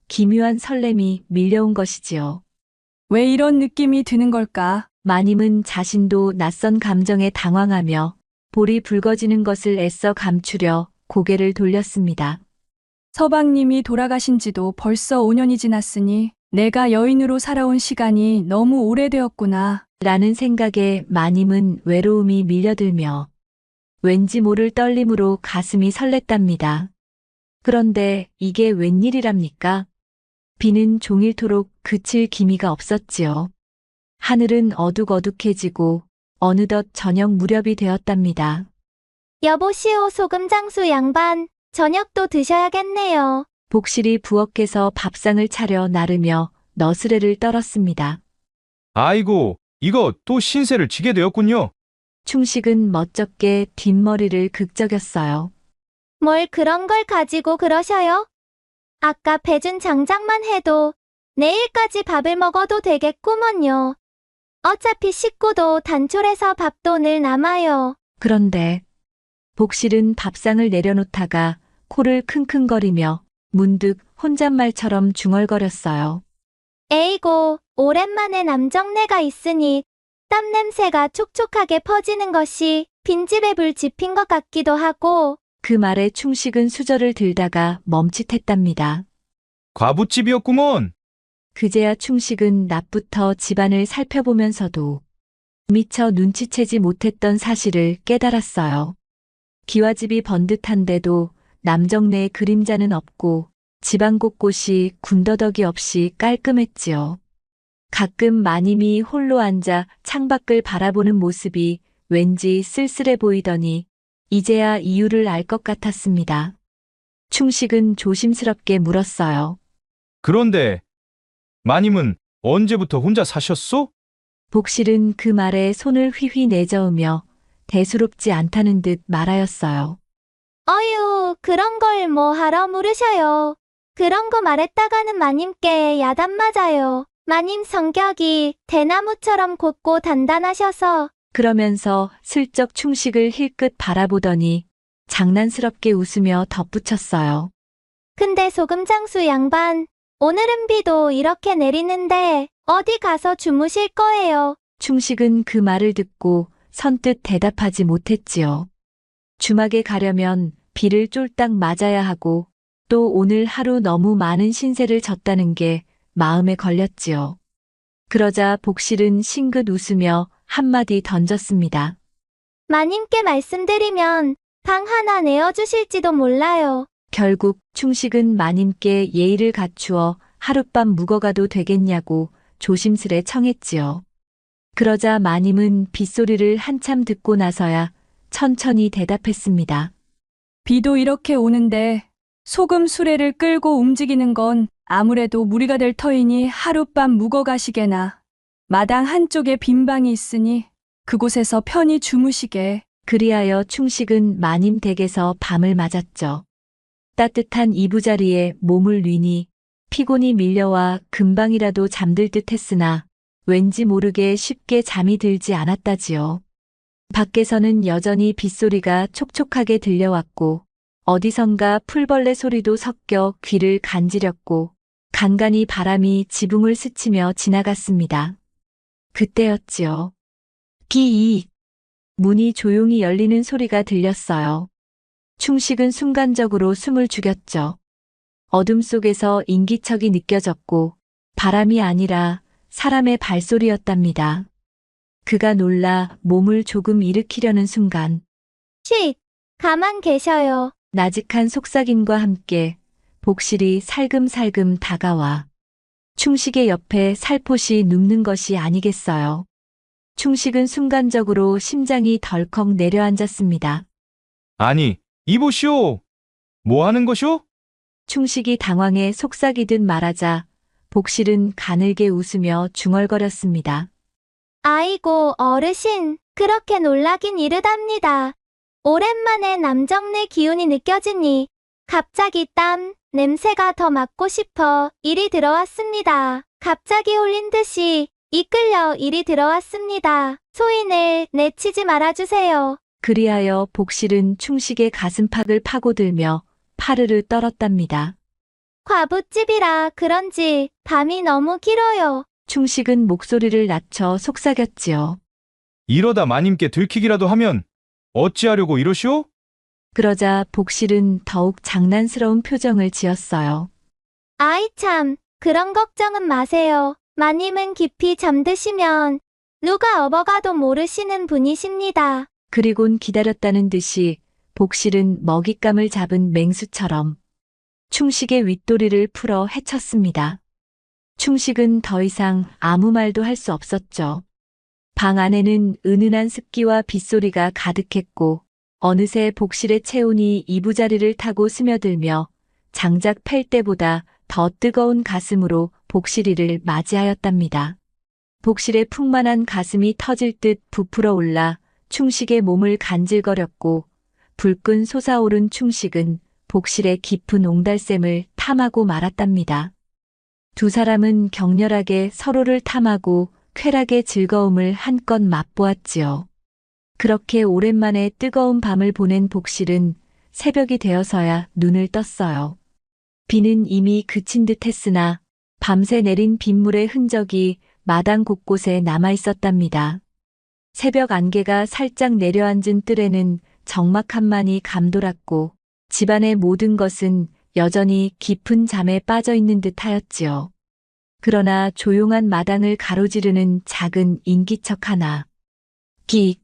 기묘한 설렘이 밀려온 것이지요. 왜 이런 느낌이 드는 걸까? 마님은 자신도 낯선 감정에 당황하며 볼이 붉어지는 것을 애써 감추려 고개를 돌렸습니다. 서방님이 돌아가신 지도 벌써 5년이 지났으니 내가 여인으로 살아온 시간이 너무 오래되었구나. 라는 생각에 마님은 외로움이 밀려들며 왠지 모를 떨림으로 가슴이 설렜답니다. 그런데 이게 웬일이랍니까? 비는 종일토록 그칠 기미가 없었지요. 하늘은 어둑어둑해지고 어느덧 저녁 무렵이 되었답니다. 여보시오 소금장수 양반, 저녁도 드셔야겠네요. 복실이 부엌에서 밥상을 차려 나르며 너스레를 떨었습니다. 아이고, 이거 또 신세를 지게 되었군요. 충식은 멋쩍게 뒷머리를 극적였어요. 뭘 그런 걸 가지고 그러셔요? 아까 배준 장작만 해도 내일까지 밥을 먹어도 되겠구먼요. 어차피 식구도 단촐해서 밥도 늘 남아요. 그런데 복실은 밥상을 내려놓다가 코를 킁킁거리며 문득 혼잣말처럼 중얼거렸어요. 에이고, 오랜만에 남정네가 있으니 땀 냄새가 촉촉하게 퍼지는 것이 빈집에 불 지핀 것 같기도 하고. 그 말에 충식은 수저를 들다가 멈칫했답니다. 과부집이었구먼. 그제야 충식은 낮부터 집안을 살펴보면서도 미처 눈치채지 못했던 사실을 깨달았어요. 기와집이 번듯한데도 남정네의 그림자는 없고 집안 곳곳이 군더더기 없이 깔끔했지요. 가끔 마님이 홀로 앉아 창밖을 바라보는 모습이 왠지 쓸쓸해 보이더니 이제야 이유를 알 것 같았습니다. 충식은 조심스럽게 물었어요. 그런데 마님은 언제부터 혼자 사셨소? 복실은 그 말에 손을 휘휘 내저으며 대수롭지 않다는 듯 말하였어요. 어휴, 그런 걸 뭐 하러 물으셔요. 그런 거 말했다가는 마님께 야단 맞아요. 마님 성격이 대나무처럼 곧고 단단하셔서. 그러면서 슬쩍 충식을 힐끗 바라보더니 장난스럽게 웃으며 덧붙였어요. 근데 소금장수 양반, 오늘은 비도 이렇게 내리는데 어디 가서 주무실 거예요? 충식은 그 말을 듣고 선뜻 대답하지 못했지요. 주막에 가려면 비를 쫄딱 맞아야 하고 또 오늘 하루 너무 많은 신세를 졌다는 게 마음에 걸렸지요. 그러자 복실은 싱긋 웃으며 한마디 던졌습니다. 마님께 말씀드리면 방 하나 내어주실지도 몰라요. 결국 충식은 마님께 예의를 갖추어 하룻밤 묵어가도 되겠냐고 조심스레 청했지요. 그러자 마님은 빗소리를 한참 듣고 나서야 천천히 대답했습니다. 비도 이렇게 오는데 소금 수레를 끌고 움직이는 건 아무래도 무리가 될 터이니 하룻밤 묵어가시게나. 마당 한쪽에 빈 방이 있으니 그곳에서 편히 주무시게. 그리하여 충식은 마님 댁에서 밤을 맞았죠. 따뜻한 이부자리에 몸을 뉘니 피곤이 밀려와 금방이라도 잠들 듯 했으나 왠지 모르게 쉽게 잠이 들지 않았다지요. 밖에서는 여전히 빗소리가 촉촉하게 들려왔고 어디선가 풀벌레 소리도 섞여 귀를 간지렸고 간간히 바람이 지붕을 스치며 지나갔습니다. 그때였지요. 끼익! 문이 조용히 열리는 소리가 들렸어요. 충식은 순간적으로 숨을 죽였죠. 어둠 속에서 인기척이 느껴졌고 바람이 아니라 사람의 발소리였답니다. 그가 놀라 몸을 조금 일으키려는 순간 쉿! 가만 계셔요. 나직한 속삭임과 함께 복실이 살금살금 다가와 충식의 옆에 살포시 눕는 것이 아니겠어요. 충식은 순간적으로 심장이 덜컥 내려앉았습니다. 아니, 이보시오. 뭐 하는 것이오? 충식이 당황해 속삭이듯 말하자 복실은 가늘게 웃으며 중얼거렸습니다. 아이고, 어르신, 그렇게 놀라긴 이르답니다. 오랜만에 남정네 기운이 느껴지니 갑자기 땀, 냄새가 더 맡고 싶어 이리 들어왔습니다. 갑자기 홀린 듯이 이끌려 이리 들어왔습니다. 소인을 내치지 말아주세요. 그리하여 복실은 충식의 가슴팍을 파고들며 파르르 떨었답니다. 과부집이라 그런지 밤이 너무 길어요. 충식은 목소리를 낮춰 속삭였지요. 이러다 마님께 들키기라도 하면 어찌하려고 이러시오? 그러자 복실은 더욱 장난스러운 표정을 지었어요. 아이 참, 그런 걱정은 마세요. 마님은 깊이 잠드시면 누가 업어가도 모르시는 분이십니다. 그리곤 기다렸다는 듯이 복실은 먹잇감을 잡은 맹수처럼 충식의 윗도리를 풀어 헤쳤습니다. 충식은 더 이상 아무 말도 할 수 없었죠. 방 안에는 은은한 습기와 빗소리가 가득했고 어느새 복실의 체온이 이부자리를 타고 스며들며 장작 팰 때보다 더 뜨거운 가슴으로 복실이를 맞이하였답니다. 복실의 풍만한 가슴이 터질 듯 부풀어 올라 충식의 몸을 간질거렸고 불끈 솟아오른 충식은 복실의 깊은 옹달샘을 탐하고 말았답니다. 두 사람은 격렬하게 서로를 탐하고 쾌락의 즐거움을 한껏 맛보았지요. 그렇게 오랜만에 뜨거운 밤을 보낸 복실은 새벽이 되어서야 눈을 떴어요. 비는 이미 그친 듯 했으나 밤새 내린 빗물의 흔적이 마당 곳곳에 남아 있었답니다. 새벽 안개가 살짝 내려앉은 뜰에는 적막함만이 감돌았고 집안의 모든 것은 여전히 깊은 잠에 빠져 있는 듯 하였지요. 그러나 조용한 마당을 가로지르는 작은 인기척 하나. 끽!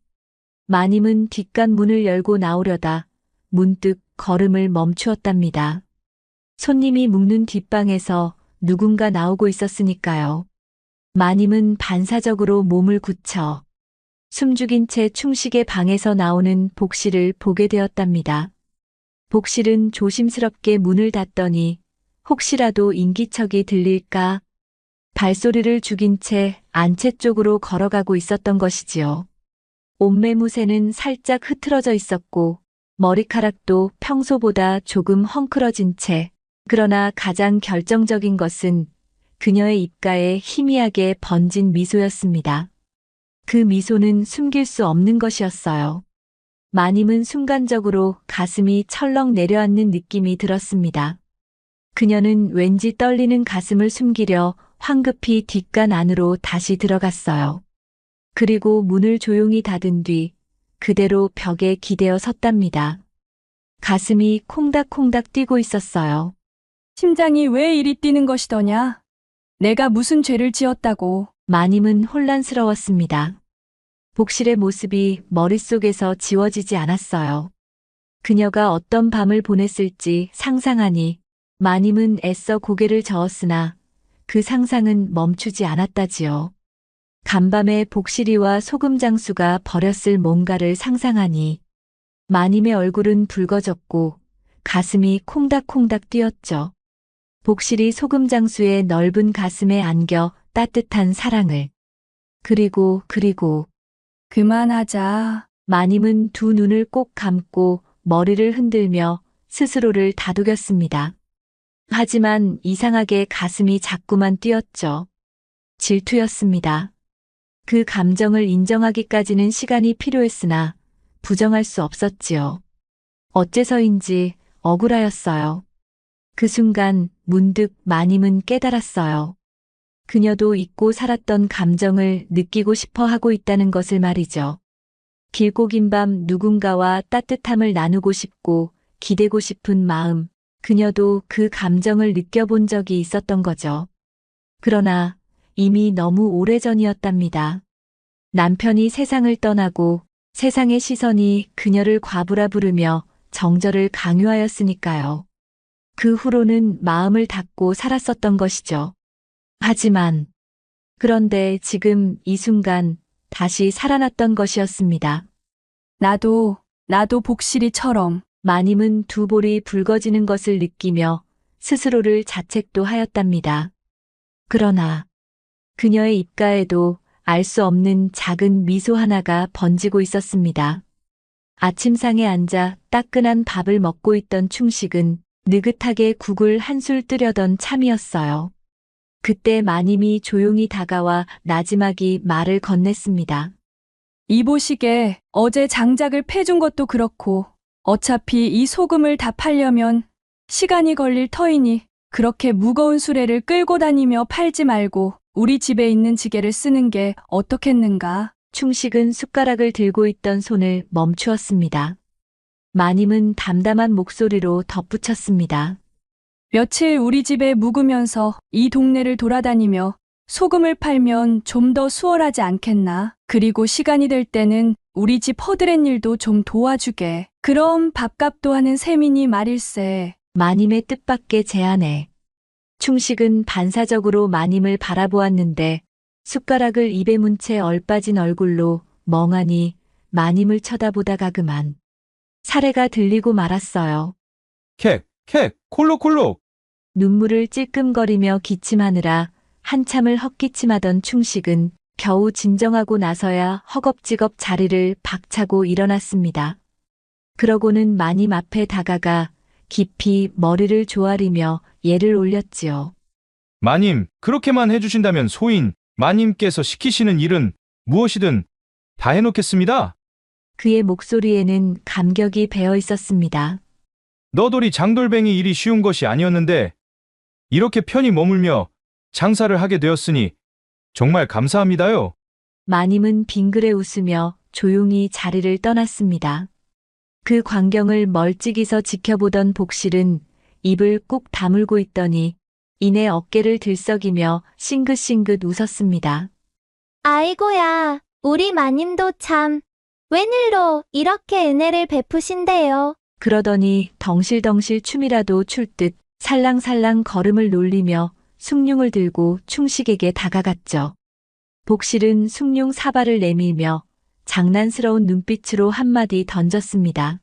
마님은 뒷간 문을 열고 나오려다 문득 걸음을 멈추었답니다. 손님이 묵는 뒷방에서 누군가 나오고 있었으니까요. 마님은 반사적으로 몸을 굳혀 숨죽인 채 충식의 방에서 나오는 복실을 보게 되었답니다. 복실은 조심스럽게 문을 닫더니 혹시라도 인기척이 들릴까 발소리를 죽인 채 안채 쪽으로 걸어가고 있었던 것이지요. 옷매무새는 살짝 흐트러져 있었고 머리카락도 평소보다 조금 헝클어진 채 그러나 가장 결정적인 것은 그녀의 입가에 희미하게 번진 미소였습니다. 그 미소는 숨길 수 없는 것이었어요. 마님은 순간적으로 가슴이 철렁 내려앉는 느낌이 들었습니다. 그녀는 왠지 떨리는 가슴을 숨기려 황급히 뒷간 안으로 다시 들어갔어요. 그리고 문을 조용히 닫은 뒤 그대로 벽에 기대어 섰답니다. 가슴이 콩닥콩닥 뛰고 있었어요. 심장이 왜 이리 뛰는 것이더냐? 내가 무슨 죄를 지었다고. 마님은 혼란스러웠습니다. 복실의 모습이 머릿속에서 지워지지 않았어요. 그녀가 어떤 밤을 보냈을지 상상하니 마님은 애써 고개를 저었으나 그 상상은 멈추지 않았다지요. 간밤에 복실이와 소금장수가 버렸을 뭔가를 상상하니 마님의 얼굴은 붉어졌고 가슴이 콩닥콩닥 뛰었죠. 복실이 소금장수의 넓은 가슴에 안겨 따뜻한 사랑을. 그리고 그만하자. 마님은 두 눈을 꼭 감고 머리를 흔들며 스스로를 다독였습니다. 하지만 이상하게 가슴이 자꾸만 뛰었죠. 질투였습니다. 그 감정을 인정하기까지는 시간이 필요했으나 부정할 수 없었지요. 어째서인지 억울하였어요. 그 순간 문득 마님은 깨달았어요. 그녀도 잊고 살았던 감정을 느끼고 싶어 하고 있다는 것을 말이죠. 길고 긴 밤 누군가와 따뜻함을 나누고 싶고 기대고 싶은 마음, 그녀도 그 감정을 느껴본 적이 있었던 거죠. 그러나 이미 너무 오래전이었답니다. 남편이 세상을 떠나고 세상의 시선이 그녀를 과부라 부르며 정절을 강요하였으니까요. 그 후로는 마음을 닫고 살았었던 것이죠. 하지만 그런데 지금 이 순간 다시 살아났던 것이었습니다. 나도 복실이처럼 마님은 두 볼이 붉어지는 것을 느끼며 스스로를 자책도 하였답니다. 그러나 그녀의 입가에도 알 수 없는 작은 미소 하나가 번지고 있었습니다. 아침상에 앉아 따끈한 밥을 먹고 있던 충식은 느긋하게 국을 한술 뜨려던 참이었어요. 그때 마님이 조용히 다가와 나지막이 말을 건넸습니다. 이보시게 어제 장작을 패준 것도 그렇고 어차피 이 소금을 다 팔려면 시간이 걸릴 터이니 그렇게 무거운 수레를 끌고 다니며 팔지 말고 우리 집에 있는 지게를 쓰는 게 어떻겠는가? 충식은 숟가락을 들고 있던 손을 멈추었습니다. 마님은 담담한 목소리로 덧붙였습니다. 며칠 우리 집에 묵으면서 이 동네를 돌아다니며 소금을 팔면 좀 더 수월하지 않겠나? 그리고 시간이 될 때는 우리 집 허드렛 일도 좀 도와주게. 그럼 밥값도 하는 셈이니 말일세. 마님의 뜻밖의 제안에 충식은 반사적으로 마님을 바라보았는데 숟가락을 입에 문 채 얼빠진 얼굴로 멍하니 마님을 쳐다보다가 그만 사레가 들리고 말았어요. 캑, 콜록. 눈물을 찔끔거리며 기침하느라 한참을 헛기침하던 충식은 겨우 진정하고 나서야 허겁지겁 자리를 박차고 일어났습니다. 그러고는 마님 앞에 다가가 깊이 머리를 조아리며 예를 올렸지요. 마님, 그렇게만 해주신다면 소인, 마님께서 시키시는 일은 무엇이든 다 해놓겠습니다. 그의 목소리에는 감격이 배어 있었습니다. 너돌이 장돌뱅이 일이 쉬운 것이 아니었는데 이렇게 편히 머물며 장사를 하게 되었으니 정말 감사합니다요. 마님은 빙그레 웃으며 조용히 자리를 떠났습니다. 그 광경을 멀찍이서 지켜보던 복실은 입을 꾹 다물고 있더니 이내 어깨를 들썩이며 싱긋싱긋 웃었습니다. 아이고야, 우리 마님도 참, 웬일로 이렇게 은혜를 베푸신대요. 그러더니 덩실덩실 춤이라도 출 듯 살랑살랑 걸음을 놀리며 숭늉을 들고 충식에게 다가갔죠. 복실은 숭늉 사발을 내밀며 장난스러운 눈빛으로 한마디 던졌습니다.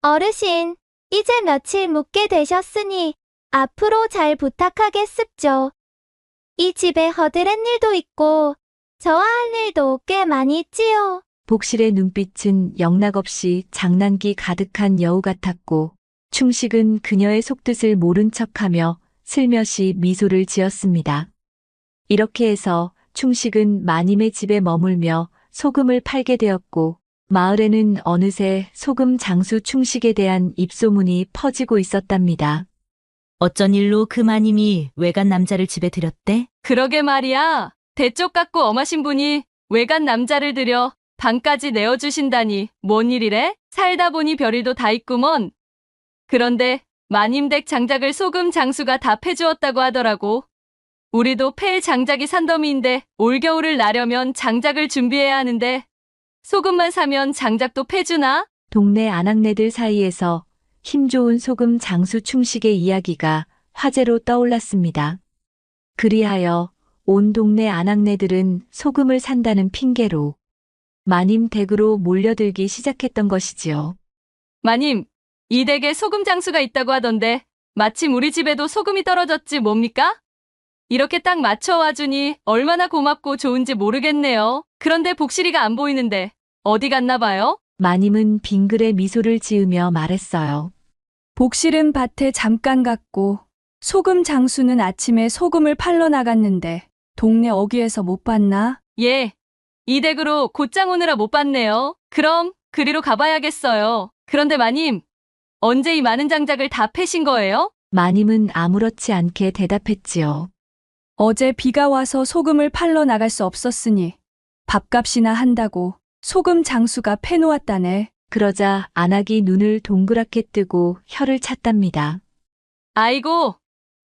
어르신, 이제 며칠 묵게 되셨으니 앞으로 잘 부탁하겠습죠. 이 집에 허드렛 일도 있고 저와 할 일도 꽤 많이 있지요. 복실의 눈빛은 영락없이 장난기 가득한 여우 같았고 충식은 그녀의 속뜻을 모른 척하며 슬며시 미소를 지었습니다. 이렇게 해서 충식은 마님의 집에 머물며 소금을 팔게 되었고 마을에는 어느새 소금 장수 충식에 대한 입소문이 퍼지고 있었답니다. 어쩐 일로 그 마님이 외간 남자를 집에 들였대? 그러게 말이야. 대쪽 같고 엄하신 분이 외간 남자를 들여 방까지 내어주신다니 뭔 일이래? 살다 보니 별일도 다 있구먼. 그런데 마님 댁 장작을 소금 장수가 다 패주었다고 하더라고. 우리도 팰 장작이 산더미인데 올겨울을 나려면 장작을 준비해야 하는데 소금만 사면 장작도 패주나? 동네 아낙네들 사이에서 힘 좋은 소금 장수 충식의 이야기가 화제로 떠올랐습니다. 그리하여 온 동네 아낙네들은 소금을 산다는 핑계로 마님 댁으로 몰려들기 시작했던 것이지요. 마님, 이 댁에 소금 장수가 있다고 하던데 마침 우리 집에도 소금이 떨어졌지 뭡니까? 이렇게 딱 맞춰와주니 얼마나 고맙고 좋은지 모르겠네요. 그런데 복실이가 안 보이는데 어디 갔나 봐요? 마님은 빙그레 미소를 지으며 말했어요. 복실은 밭에 잠깐 갔고 소금 장수는 아침에 소금을 팔러 나갔는데 동네 어귀에서 못 봤나? 예, 이 댁으로 곧장 오느라 못 봤네요. 그럼 그리로 가봐야겠어요. 그런데 마님, 언제 이 많은 장작을 다 패신 거예요? 마님은 아무렇지 않게 대답했지요. 어제 비가 와서 소금을 팔러 나갈 수 없었으니 밥값이나 한다고 소금 장수가 패놓았다네. 그러자 안악이 눈을 동그랗게 뜨고 혀를 찼답니다. 아이고,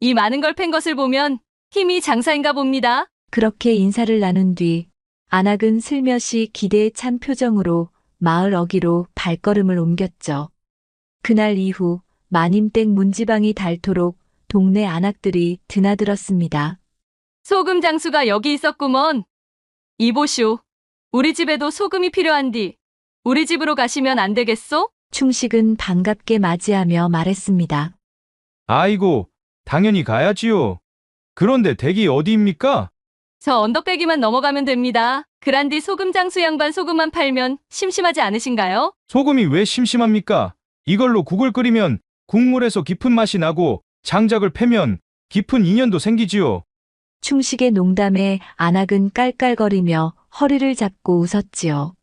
이 많은 걸 팬 것을 보면 힘이 장사인가 봅니다. 그렇게 인사를 나눈 뒤 안악은 슬며시 기대에 찬 표정으로 마을 어귀로 발걸음을 옮겼죠. 그날 이후 마님댁 문지방이 닳도록 동네 안악들이 드나들었습니다. 소금 장수가 여기 있었구먼. 이보쇼, 우리 집에도 소금이 필요한디 우리 집으로 가시면 안 되겠소? 충식은 반갑게 맞이하며 말했습니다. 아이고, 당연히 가야지요. 그런데 댁이 어디입니까? 저 언덕배기만 넘어가면 됩니다. 그란디 소금장수 양반 소금만 팔면 심심하지 않으신가요? 소금이 왜 심심합니까? 이걸로 국을 끓이면 국물에서 깊은 맛이 나고 장작을 패면 깊은 인연도 생기지요. 충식의 농담에 안악은 깔깔거리며 허리를 잡고 웃었지요.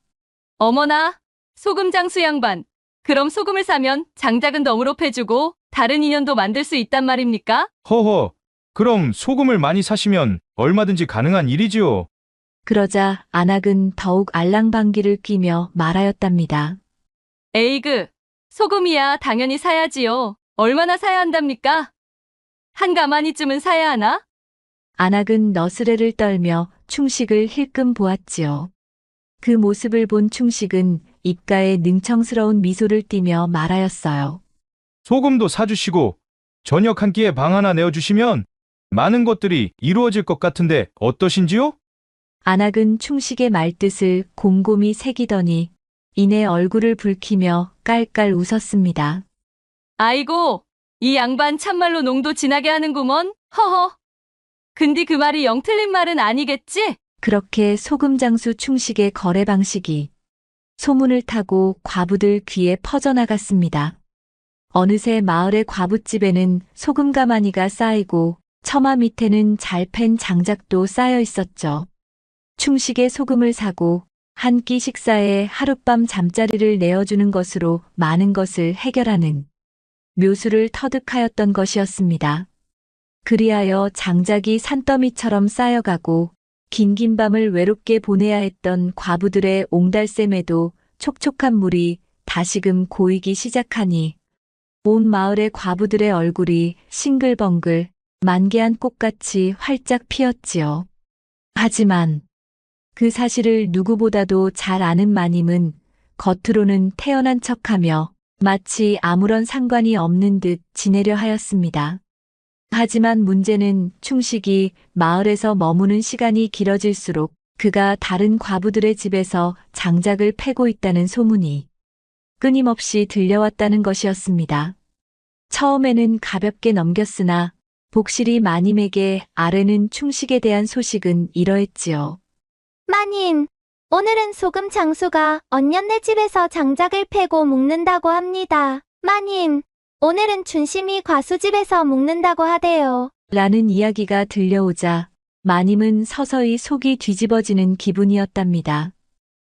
어머나, 소금장수 양반. 그럼 소금을 사면 장작은 덤으로 패주고 다른 인연도 만들 수 있단 말입니까? 허허, 그럼 소금을 많이 사시면 얼마든지 가능한 일이지요. 그러자 안악은 더욱 알랑방귀를 뀌며 말하였답니다. 에이그, 소금이야 당연히 사야지요. 얼마나 사야 한답니까? 한 가마니쯤은 사야 하나? 안악은 너스레를 떨며 충식을 힐끔 보았지요. 그 모습을 본 충식은 입가에 능청스러운 미소를 띠며 말하였어요. 소금도 사주시고 저녁 한 끼에 방 하나 내어주시면 많은 것들이 이루어질 것 같은데 어떠신지요? 안악은 충식의 말뜻을 곰곰이 새기더니 이내 얼굴을 붉히며 깔깔 웃었습니다. 아이고, 이 양반 참말로 농도 진하게 하는구먼. 허허. 근데 그 말이 영 틀린 말은 아니겠지? 그렇게 소금장수 충식의 거래 방식이 소문을 타고 과부들 귀에 퍼져나갔습니다. 어느새 마을의 과부집에는 소금 가마니가 쌓이고 처마 밑에는 잘 팬 장작도 쌓여 있었죠. 충식의 소금을 사고 한 끼 식사에 하룻밤 잠자리를 내어주는 것으로 많은 것을 해결하는 묘수를 터득하였던 것이었습니다. 그리하여 장작이 산더미처럼 쌓여가고 긴긴 밤을 외롭게 보내야 했던 과부들의 옹달샘에도 촉촉한 물이 다시금 고이기 시작하니 온 마을의 과부들의 얼굴이 싱글벙글 만개한 꽃같이 활짝 피었지요. 하지만 그 사실을 누구보다도 잘 아는 마님은 겉으로는 태연한 척하며 마치 아무런 상관이 없는 듯 지내려 하였습니다. 하지만 문제는 충식이 마을에서 머무는 시간이 길어질수록 그가 다른 과부들의 집에서 장작을 패고 있다는 소문이 끊임없이 들려왔다는 것이었습니다. 처음에는 가볍게 넘겼으나 복실이 마님에게 아뢰는 충식에 대한 소식은 이러했지요. 마님, 오늘은 소금 장수가 언년네 집에서 장작을 패고 묵는다고 합니다. 마님, 오늘은 춘심이 과수집에서 묵는다고 하대요. 라는 이야기가 들려오자 마님은 서서히 속이 뒤집어지는 기분이었답니다.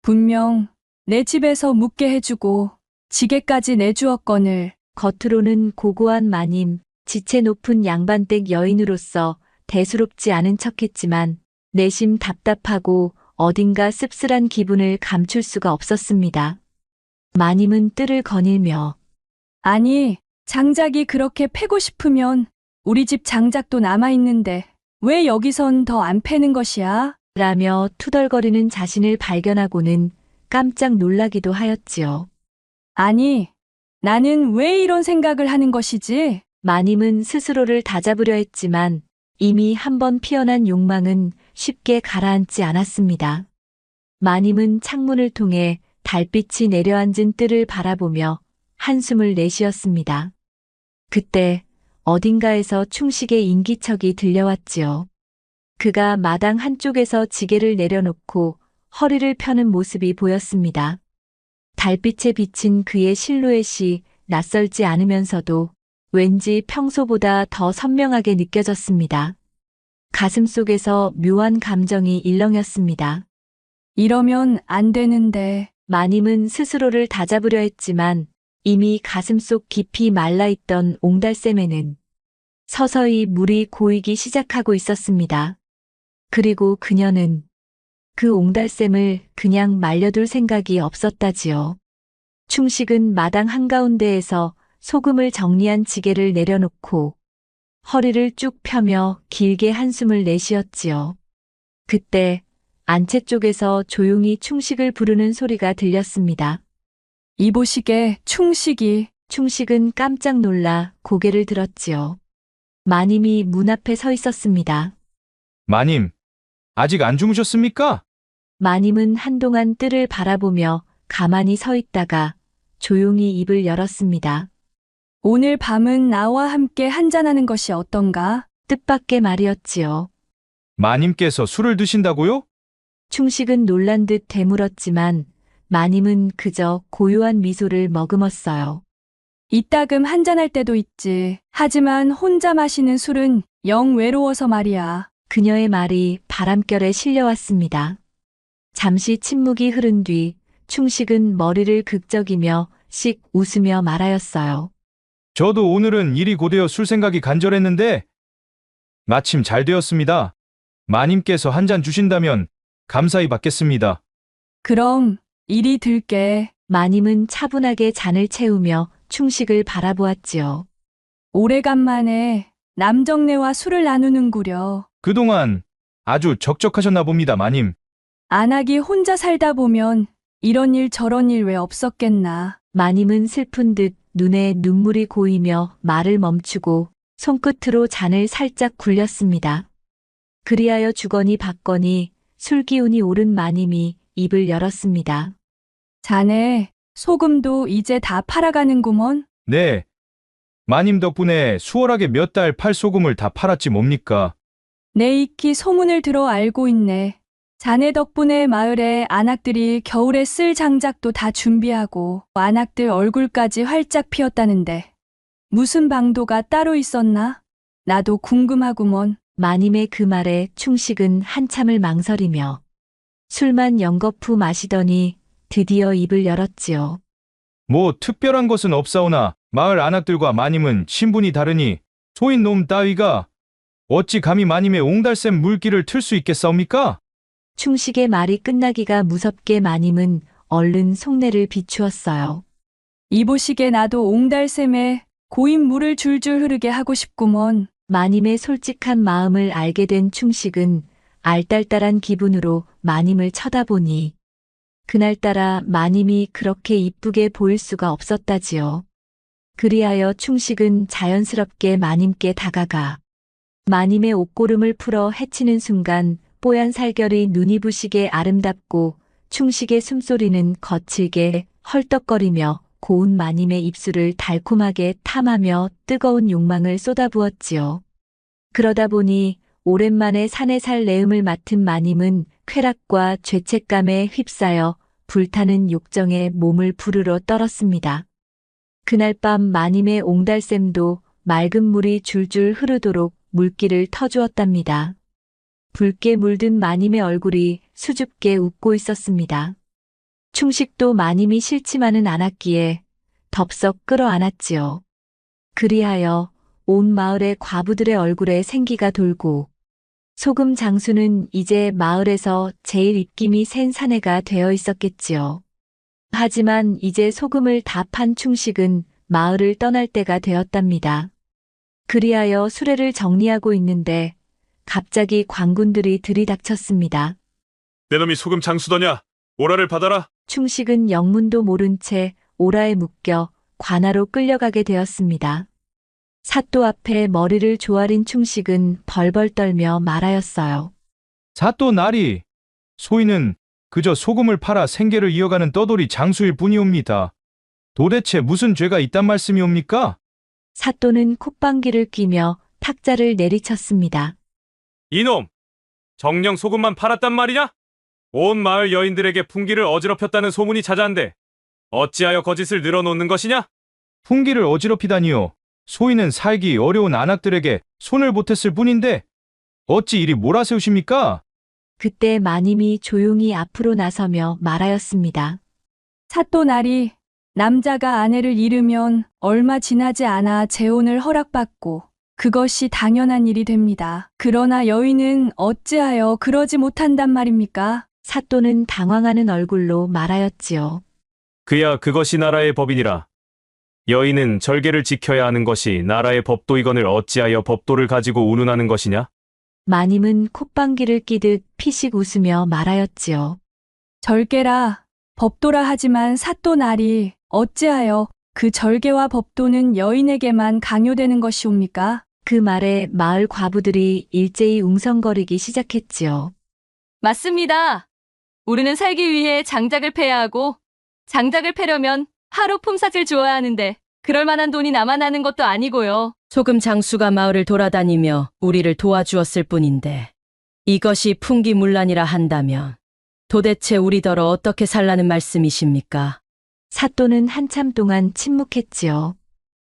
분명 내 집에서 묵게 해주고 지게까지 내주었거늘. 겉으로는 고고한 마님, 지체 높은 양반댁 여인으로서 대수롭지 않은 척했지만 내심 답답하고 어딘가 씁쓸한 기분을 감출 수가 없었습니다. 마님은 뜰을 거닐며 아니, 장작이 그렇게 패고 싶으면 우리 집 장작도 남아있는데 왜 여기선 더 안 패는 것이야? 라며 투덜거리는 자신을 발견하고는 깜짝 놀라기도 하였지요. 아니, 나는 왜 이런 생각을 하는 것이지? 마님은 스스로를 다잡으려 했지만 이미 한번 피어난 욕망은 쉽게 가라앉지 않았습니다. 마님은 창문을 통해 달빛이 내려앉은 뜰을 바라보며 한숨을 내쉬었습니다. 그때 어딘가에서 충식의 인기척이 들려왔지요. 그가 마당 한쪽에서 지게를 내려놓고 허리를 펴는 모습이 보였습니다. 달빛에 비친 그의 실루엣이 낯설지 않으면서도 왠지 평소보다 더 선명하게 느껴졌습니다. 가슴속에서 묘한 감정이 일렁였습니다. 이러면 안 되는데. 마님은 스스로를 다잡으려 했지만 이미 가슴속 깊이 말라있던 옹달샘에는 서서히 물이 고이기 시작하고 있었습니다. 그리고 그녀는 그 옹달샘을 그냥 말려둘 생각이 없었다지요. 충식은 마당 한가운데에서 소금을 정리한 지게를 내려놓고 허리를 쭉 펴며 길게 한숨을 내쉬었지요. 그때 안채 쪽에서 조용히 충식을 부르는 소리가 들렸습니다. 이보시게 충식이. 충식은 깜짝 놀라 고개를 들었지요. 마님이 문 앞에 서 있었습니다. 마님, 아직 안 주무셨습니까? 마님은 한동안 뜰을 바라보며 가만히 서 있다가 조용히 입을 열었습니다. 오늘 밤은 나와 함께 한잔하는 것이 어떤가? 뜻밖의 말이었지요. 마님께서 술을 드신다고요? 충식은 놀란 듯 되물었지만 마님은 그저 고요한 미소를 머금었어요. 이따금 한잔할 때도 있지. 하지만 혼자 마시는 술은 영 외로워서 말이야. 그녀의 말이 바람결에 실려왔습니다. 잠시 침묵이 흐른 뒤 충식은 머리를 극적이며 씩 웃으며 말하였어요. 저도 오늘은 일이 고되어 술 생각이 간절했는데 마침 잘 되었습니다. 마님께서 한 잔 주신다면 감사히 받겠습니다. 그럼 이리 들게. 마님은 차분하게 잔을 채우며 충식을 바라보았지요. 오래간만에 남정네와 술을 나누는구려. 그동안 아주 적적하셨나 봅니다, 마님. 안하기 혼자 살다 보면 이런 일 저런 일 왜 없었겠나. 마님은 슬픈 듯 눈에 눈물이 고이며 말을 멈추고 손끝으로 잔을 살짝 굴렸습니다. 그리하여 주거니 받거니 술기운이 오른 마님이 입을 열었습니다. 자네, 소금도 이제 다 팔아가는구먼. 네. 마님 덕분에 수월하게 몇 달 팔 소금을 다 팔았지 뭡니까? 내 익히 소문을 들어 알고 있네. 자네 덕분에 마을에 안악들이 겨울에 쓸 장작도 다 준비하고 안악들 얼굴까지 활짝 피었다는데 무슨 방도가 따로 있었나? 나도 궁금하구먼. 마님의 그 말에 충식은 한참을 망설이며 술만 연거푸 마시더니 드디어 입을 열었지요. 뭐 특별한 것은 없사오나 마을 안악들과 마님은 신분이 다르니 소인 놈 따위가 어찌 감히 마님의 옹달샘 물길을 틀 수 있겠사옵니까? 충식의 말이 끝나기가 무섭게 마님은 얼른 속내를 비추었어요. 이보시게 나도 옹달샘에 고인 물을 줄줄 흐르게 하고 싶구먼. 마님의 솔직한 마음을 알게 된 충식은 알딸딸한 기분으로 마님을 쳐다보니 그날따라 마님이 그렇게 이쁘게 보일 수가 없었다지요. 그리하여 충식은 자연스럽게 마님께 다가가 마님의 옷고름을 풀어 헤치는 순간 뽀얀 살결이 눈이 부시게 아름답고 충식의 숨소리는 거칠게 헐떡거리며 고운 마님의 입술을 달콤하게 탐하며 뜨거운 욕망을 쏟아부었지요. 그러다 보니 오랜만에 산에 살 내음을 맡은 마님은 쾌락과 죄책감에 휩싸여 불타는 욕정에 몸을 부르러 떨었습니다. 그날 밤 마님의 옹달샘도 맑은 물이 줄줄 흐르도록 물기를 터주었답니다. 붉게 물든 마님의 얼굴이 수줍게 웃고 있었습니다. 충식도 마님이 싫지만은 않았기에 덥석 끌어안았지요. 그리하여 온 마을의 과부들의 얼굴에 생기가 돌고 소금 장수는 이제 마을에서 제일 입김이 센 사내가 되어 있었겠지요. 하지만 이제 소금을 다 판 충식은 마을을 떠날 때가 되었답니다. 그리하여 수레를 정리하고 있는데 갑자기 광군들이 들이닥쳤습니다. 내 놈이 소금 장수더냐? 오라를 받아라. 충식은 영문도 모른 채 오라에 묶여 관하로 끌려가게 되었습니다. 사또 앞에 머리를 조아린 충식은 벌벌 떨며 말하였어요. 사또 나리, 소인은 그저 소금을 팔아 생계를 이어가는 떠돌이 장수일 뿐이옵니다. 도대체 무슨 죄가 있단 말씀이옵니까? 사또는 콧방귀를 뀌며 탁자를 내리쳤습니다. 이놈! 정녕 소금만 팔았단 말이냐? 온 마을 여인들에게 풍기를 어지럽혔다는 소문이 자자한데 어찌하여 거짓을 늘어놓는 것이냐? 풍기를 어지럽히다니요. 소인은 살기 어려운 안악들에게 손을 보탰을 뿐인데 어찌 이리 몰아세우십니까? 그때 마님이 조용히 앞으로 나서며 말하였습니다. 사또 날이 남자가 아내를 잃으면 얼마 지나지 않아 재혼을 허락받고 그것이 당연한 일이 됩니다. 그러나 여인은 어찌하여 그러지 못한단 말입니까? 사또는 당황하는 얼굴로 말하였지요. 그야 그것이 나라의 법이니라. 여인은 절개를 지켜야 하는 것이 나라의 법도이거늘 어찌하여 법도를 가지고 운운하는 것이냐? 마님은 콧방귀를 끼듯 피식 웃으며 말하였지요. 절개라, 법도라 하지만 사또 날이 어찌하여 그 절개와 법도는 여인에게만 강요되는 것이옵니까? 그 말에 마을 과부들이 일제히 웅성거리기 시작했지요. 맞습니다. 우리는 살기 위해 장작을 패야 하고 장작을 패려면 하루 품삯을 주어야 하는데 그럴 만한 돈이 남아나는 것도 아니고요. 소금 장수가 마을을 돌아다니며 우리를 도와주었을 뿐인데 이것이 풍기문란이라 한다면 도대체 우리더러 어떻게 살라는 말씀이십니까? 사또는 한참 동안 침묵했지요.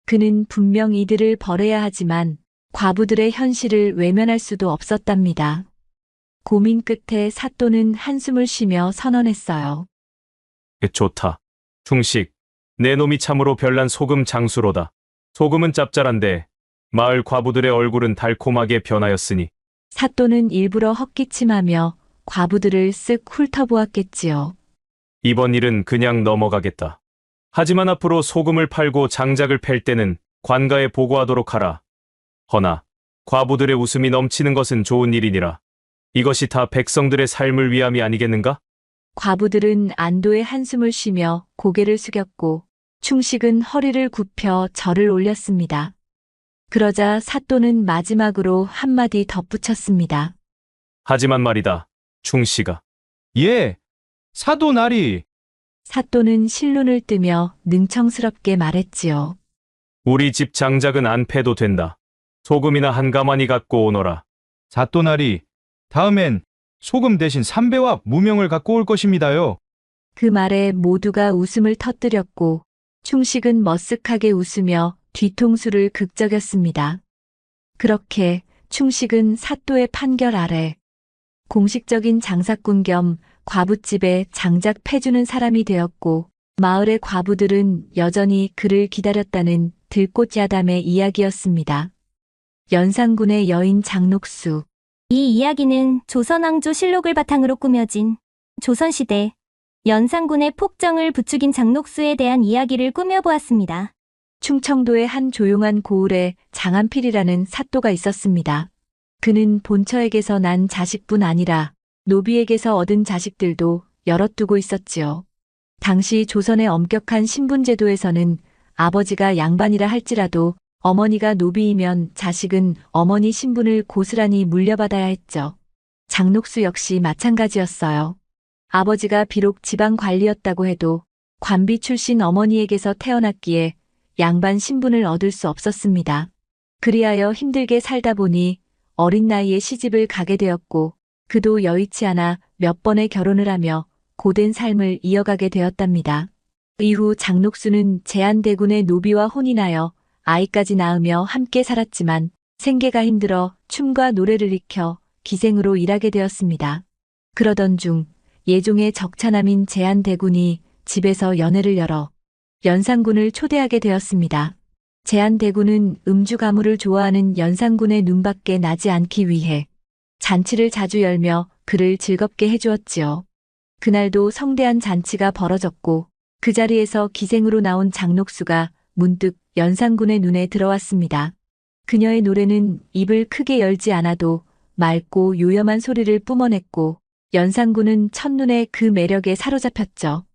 그는 분명 이들을 벌해야 하지만 과부들의 현실을 외면할 수도 없었답니다. 고민 끝에 사또는 한숨을 쉬며 선언했어요. 좋다. 충식, 내 놈이 참으로 별난 소금 장수로다. 소금은 짭짤한데 마을 과부들의 얼굴은 달콤하게 변하였으니 사또는 일부러 헛기침하며 과부들을 쓱 훑어보았겠지요. 이번 일은 그냥 넘어가겠다. 하지만 앞으로 소금을 팔고 장작을 팰 때는 관가에 보고하도록 하라. 허나 과부들의 웃음이 넘치는 것은 좋은 일이니라. 이것이 다 백성들의 삶을 위함이 아니겠는가? 과부들은 안도의 한숨을 쉬며 고개를 숙였고 충식은 허리를 굽혀 절을 올렸습니다. 그러자 사또는 마지막으로 한마디 덧붙였습니다. 하지만 말이다, 충식아. 예, 사도 나리. 사또는 실눈을 뜨며 능청스럽게 말했지요. 우리 집 장작은 안 패도 된다. 소금이나 한 가마니 갖고 오너라. 사또 나리. 다음엔 소금 대신 삼배와 무명을 갖고 올 것입니다요. 그 말에 모두가 웃음을 터뜨렸고 충식은 머쓱하게 웃으며 뒤통수를 극적였습니다. 그렇게 충식은 사또의 판결 아래 공식적인 장사꾼 겸 과부집에 장작 패주는 사람이 되었고 마을의 과부들은 여전히 그를 기다렸다는 들꽃 야담의 이야기였습니다. 연산군의 여인 장녹수. 이 이야기는 조선왕조 실록을 바탕으로 꾸며진 조선시대 연산군의 폭정을 부추긴 장녹수에 대한 이야기를 꾸며보았습니다. 충청도의 한 조용한 고을에 장한필이라는 사또가 있었습니다. 그는 본처에게서 난 자식뿐 아니라 노비에게서 얻은 자식들도 여럿 두고 있었지요. 당시 조선의 엄격한 신분제도에서는 아버지가 양반이라 할지라도 어머니가 노비이면 자식은 어머니 신분을 고스란히 물려받아야 했죠. 장녹수 역시 마찬가지였어요. 아버지가 비록 지방 관리였다고 해도 관비 출신 어머니에게서 태어났기에 양반 신분을 얻을 수 없었습니다. 그리하여 힘들게 살다 보니 어린 나이에 시집을 가게 되었고 그도 여의치 않아 몇 번의 결혼을 하며 고된 삶을 이어가게 되었답니다. 이후 장녹수는 제한대군의 노비와 혼인하여 아이까지 낳으며 함께 살았지만 생계가 힘들어 춤과 노래를 익혀 기생으로 일하게 되었습니다. 그러던 중 예종의 적차남인 제한대군이 집에서 연회를 열어 연산군을 초대하게 되었습니다. 제한대군은 음주 가무를 좋아하는 연산군의 눈밖에 나지 않기 위해 잔치를 자주 열며 그를 즐겁게 해주었지요. 그날도 성대한 잔치가 벌어졌고 그 자리에서 기생으로 나온 장녹수가 문득 연산군의 눈에 들어왔습니다. 그녀의 노래는 입을 크게 열지 않아도 맑고 요염한 소리를 뿜어냈고 연산군은 첫눈에 그 매력에 사로잡혔죠.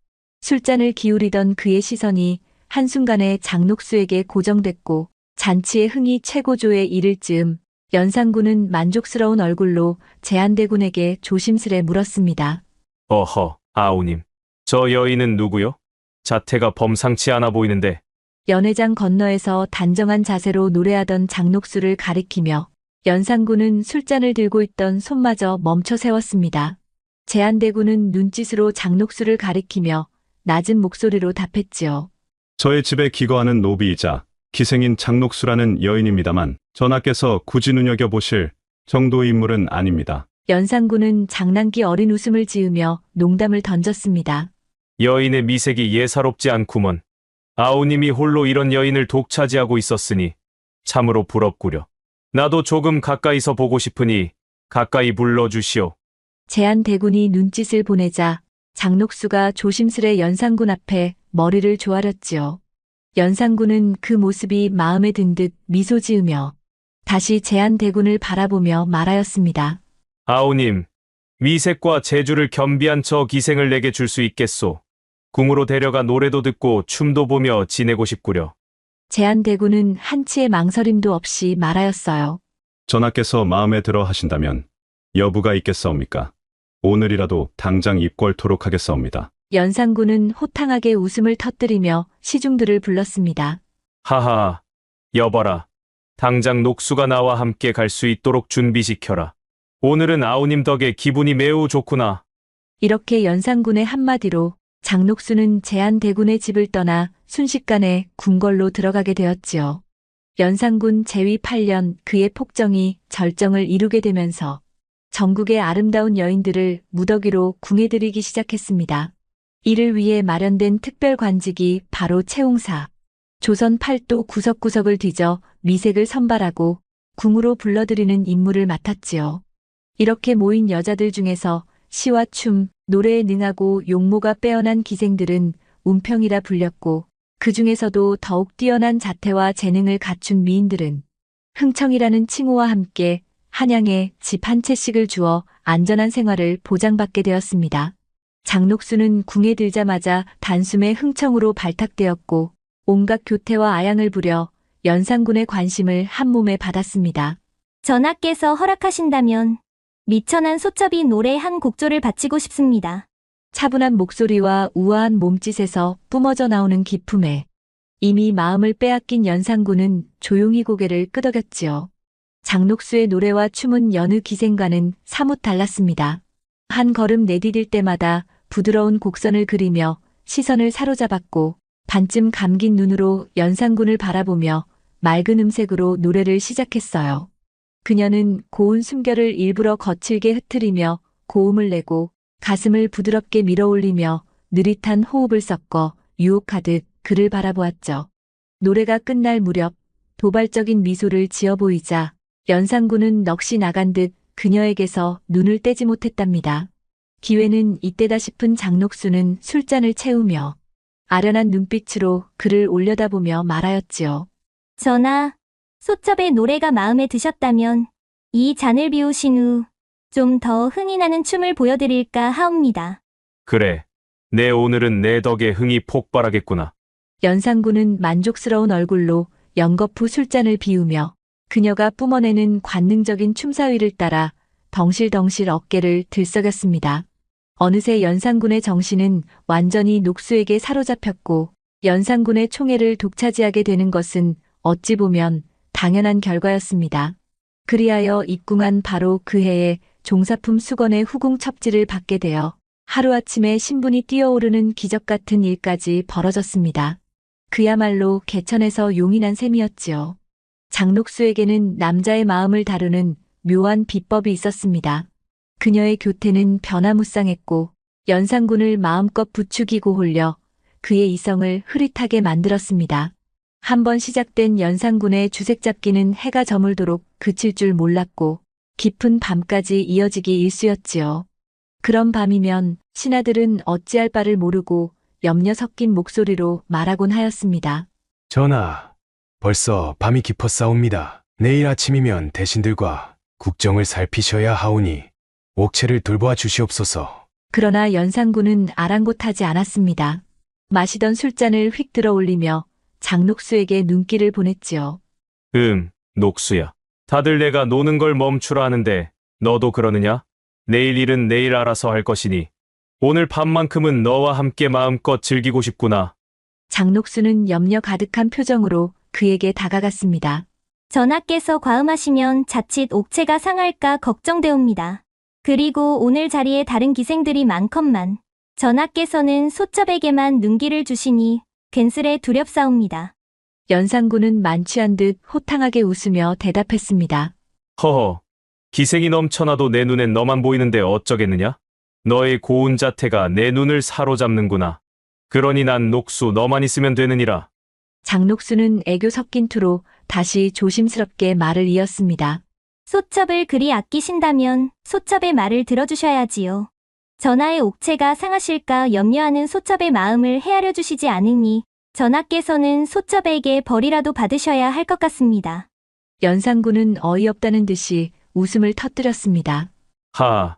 술잔을 기울이던 그의 시선이 한순간에 장녹수에게 고정됐고 잔치의 흥이 최고조에 이를 즈음 연산군은 만족스러운 얼굴로 제한대군에게 조심스레 물었습니다. 어허, 아우님. 저 여인은 누구요? 자태가 범상치 않아 보이는데. 연회장 건너에서 단정한 자세로 노래하던 장녹수를 가리키며 연산군은 술잔을 들고 있던 손마저 멈춰 세웠습니다. 제한대군은 눈짓으로 장녹수를 가리키며 낮은 목소리로 답했지요. 저의 집에 기거하는 노비이자 기생인 장녹수라는 여인입니다만 전하께서 굳이 눈여겨보실 정도의 인물은 아닙니다. 연산군은 장난기 어린 웃음을 지으며 농담을 던졌습니다. 여인의 미색이 예사롭지 않구먼. 아우님이 홀로 이런 여인을 독차지하고 있었으니 참으로 부럽구려. 나도 조금 가까이서 보고 싶으니 가까이 불러주시오. 제한대군이 눈짓을 보내자 장녹수가 조심스레 연산군 앞에 머리를 조아렸지요. 연산군은 그 모습이 마음에 든 듯 미소 지으며 다시 제한대군을 바라보며 말하였습니다. 아우님, 미색과 재주를 겸비한 저 기생을 내게 줄 수 있겠소. 궁으로 데려가 노래도 듣고 춤도 보며 지내고 싶구려. 제한대군은 한치의 망설임도 없이 말하였어요. 전하께서 마음에 들어 하신다면 여부가 있겠사옵니까? 오늘이라도 당장 입궐토록 하겠사옵니다. 연산군은 호탕하게 웃음을 터뜨리며 시중들을 불렀습니다. 하하, 여봐라. 당장 녹수가 나와 함께 갈 수 있도록 준비시켜라. 오늘은 아우님 덕에 기분이 매우 좋구나. 이렇게 연산군의 한마디로 장녹수는 제한대군의 집을 떠나 순식간에 궁궐로 들어가게 되었지요. 연산군 재위 8년 그의 폭정이 절정을 이루게 되면서 전국의 아름다운 여인들을 무더기로 궁해들이기 시작했습니다. 이를 위해 마련된 특별관직이 바로 채홍사. 조선 팔도 구석구석을 뒤져 미색을 선발하고 궁으로 불러들이는 임무를 맡았지요. 이렇게 모인 여자들 중에서 시와 춤, 노래에 능하고 용모가 빼어난 기생들은 운평이라 불렸고 그 중에서도 더욱 뛰어난 자태와 재능을 갖춘 미인들은 흥청이라는 칭호와 함께 한양에 집 한 채씩을 주어 안전한 생활을 보장받게 되었습니다. 장녹수는 궁에 들자마자 단숨에 흥청으로 발탁되었고 온갖 교태와 아양을 부려 연산군의 관심을 한몸에 받았습니다. 전하께서 허락하신다면 미천한 소첩이 노래 한 곡조를 바치고 싶습니다. 차분한 목소리와 우아한 몸짓에서 뿜어져 나오는 기품에 이미 마음을 빼앗긴 연산군은 조용히 고개를 끄덕였지요. 장녹수의 노래와 춤은 여느 기생과는 사뭇 달랐습니다. 한 걸음 내디딜 때마다 부드러운 곡선을 그리며 시선을 사로잡았고 반쯤 감긴 눈으로 연산군을 바라보며 맑은 음색으로 노래를 시작했어요. 그녀는 고운 숨결을 일부러 거칠게 흐트리며 고음을 내고 가슴을 부드럽게 밀어올리며 느릿한 호흡을 섞어 유혹하듯 그를 바라보았죠. 노래가 끝날 무렵 도발적인 미소를 지어 보이자 연산군은 넋이 나간 듯 그녀에게서 눈을 떼지 못했답니다. 기회는 이때다 싶은 장녹수는 술잔을 채우며 아련한 눈빛으로 그를 올려다보며 말하였지요. 전하, 소첩의 노래가 마음에 드셨다면 이 잔을 비우신 후 좀 더 흥이 나는 춤을 보여드릴까 하옵니다. 그래. 내 오늘은 내 덕에 흥이 폭발하겠구나. 연산군은 만족스러운 얼굴로 연거푸 술잔을 비우며 그녀가 뿜어내는 관능적인 춤사위를 따라 덩실덩실 어깨를 들썩였습니다. 어느새 연산군의 정신은 완전히 녹수에게 사로잡혔고 연산군의 총애를 독차지하게 되는 것은 어찌 보면 당연한 결과였습니다. 그리하여 입궁한 바로 그 해에 종사품 수건의 후궁 첩지를 받게 되어 하루아침에 신분이 뛰어오르는 기적 같은 일까지 벌어졌습니다. 그야말로 개천에서 용이 난 셈이었지요. 장녹수에게는 남자의 마음을 다루는 묘한 비법이 있었습니다. 그녀의 교태는 변화무쌍했고 연산군을 마음껏 부추기고 홀려 그의 이성을 흐릿하게 만들었습니다. 한번 시작된 연산군의 주색잡기는 해가 저물도록 그칠 줄 몰랐고 깊은 밤까지 이어지기 일쑤였지요. 그런 밤이면 신하들은 어찌할 바를 모르고 염려 섞인 목소리로 말하곤 하였습니다. 전하, 벌써 밤이 깊었사옵니다. 내일 아침이면 대신들과 국정을 살피셔야 하오니 옥체를 돌보아 주시옵소서. 그러나 연산군은 아랑곳하지 않았습니다. 마시던 술잔을 휙 들어 올리며 장녹수에게 눈길을 보냈지요. 녹수야. 다들 내가 노는 걸 멈추라 하는데 너도 그러느냐? 내일 일은 내일 알아서 할 것이니 오늘 밤만큼은 너와 함께 마음껏 즐기고 싶구나. 장녹수는 염려 가득한 표정으로 그에게 다가갔습니다. 전하께서 과음하시면 자칫 옥체가 상할까 걱정되옵니다. 그리고 오늘 자리에 다른 기생들이 많건만 전하께서는 소첩에게만 눈길을 주시니 괜스레 두렵사옵니다. 연산군은 만취한 듯 호탕하게 웃으며 대답했습니다. 허허, 기생이 넘쳐나도 내 눈엔 너만 보이는데 어쩌겠느냐? 너의 고운 자태가 내 눈을 사로잡는구나. 그러니 난 녹수 너만 있으면 되느니라. 장녹수는 애교 섞인 투로 다시 조심스럽게 말을 이었습니다. 소첩을 그리 아끼신다면 소첩의 말을 들어주셔야지요. 전하의 옥체가 상하실까 염려하는 소첩의 마음을 헤아려 주시지 않으니 전하께서는 소첩에게 벌이라도 받으셔야 할 것 같습니다. 연산군은 어이없다는 듯이 웃음을 터뜨렸습니다. 하,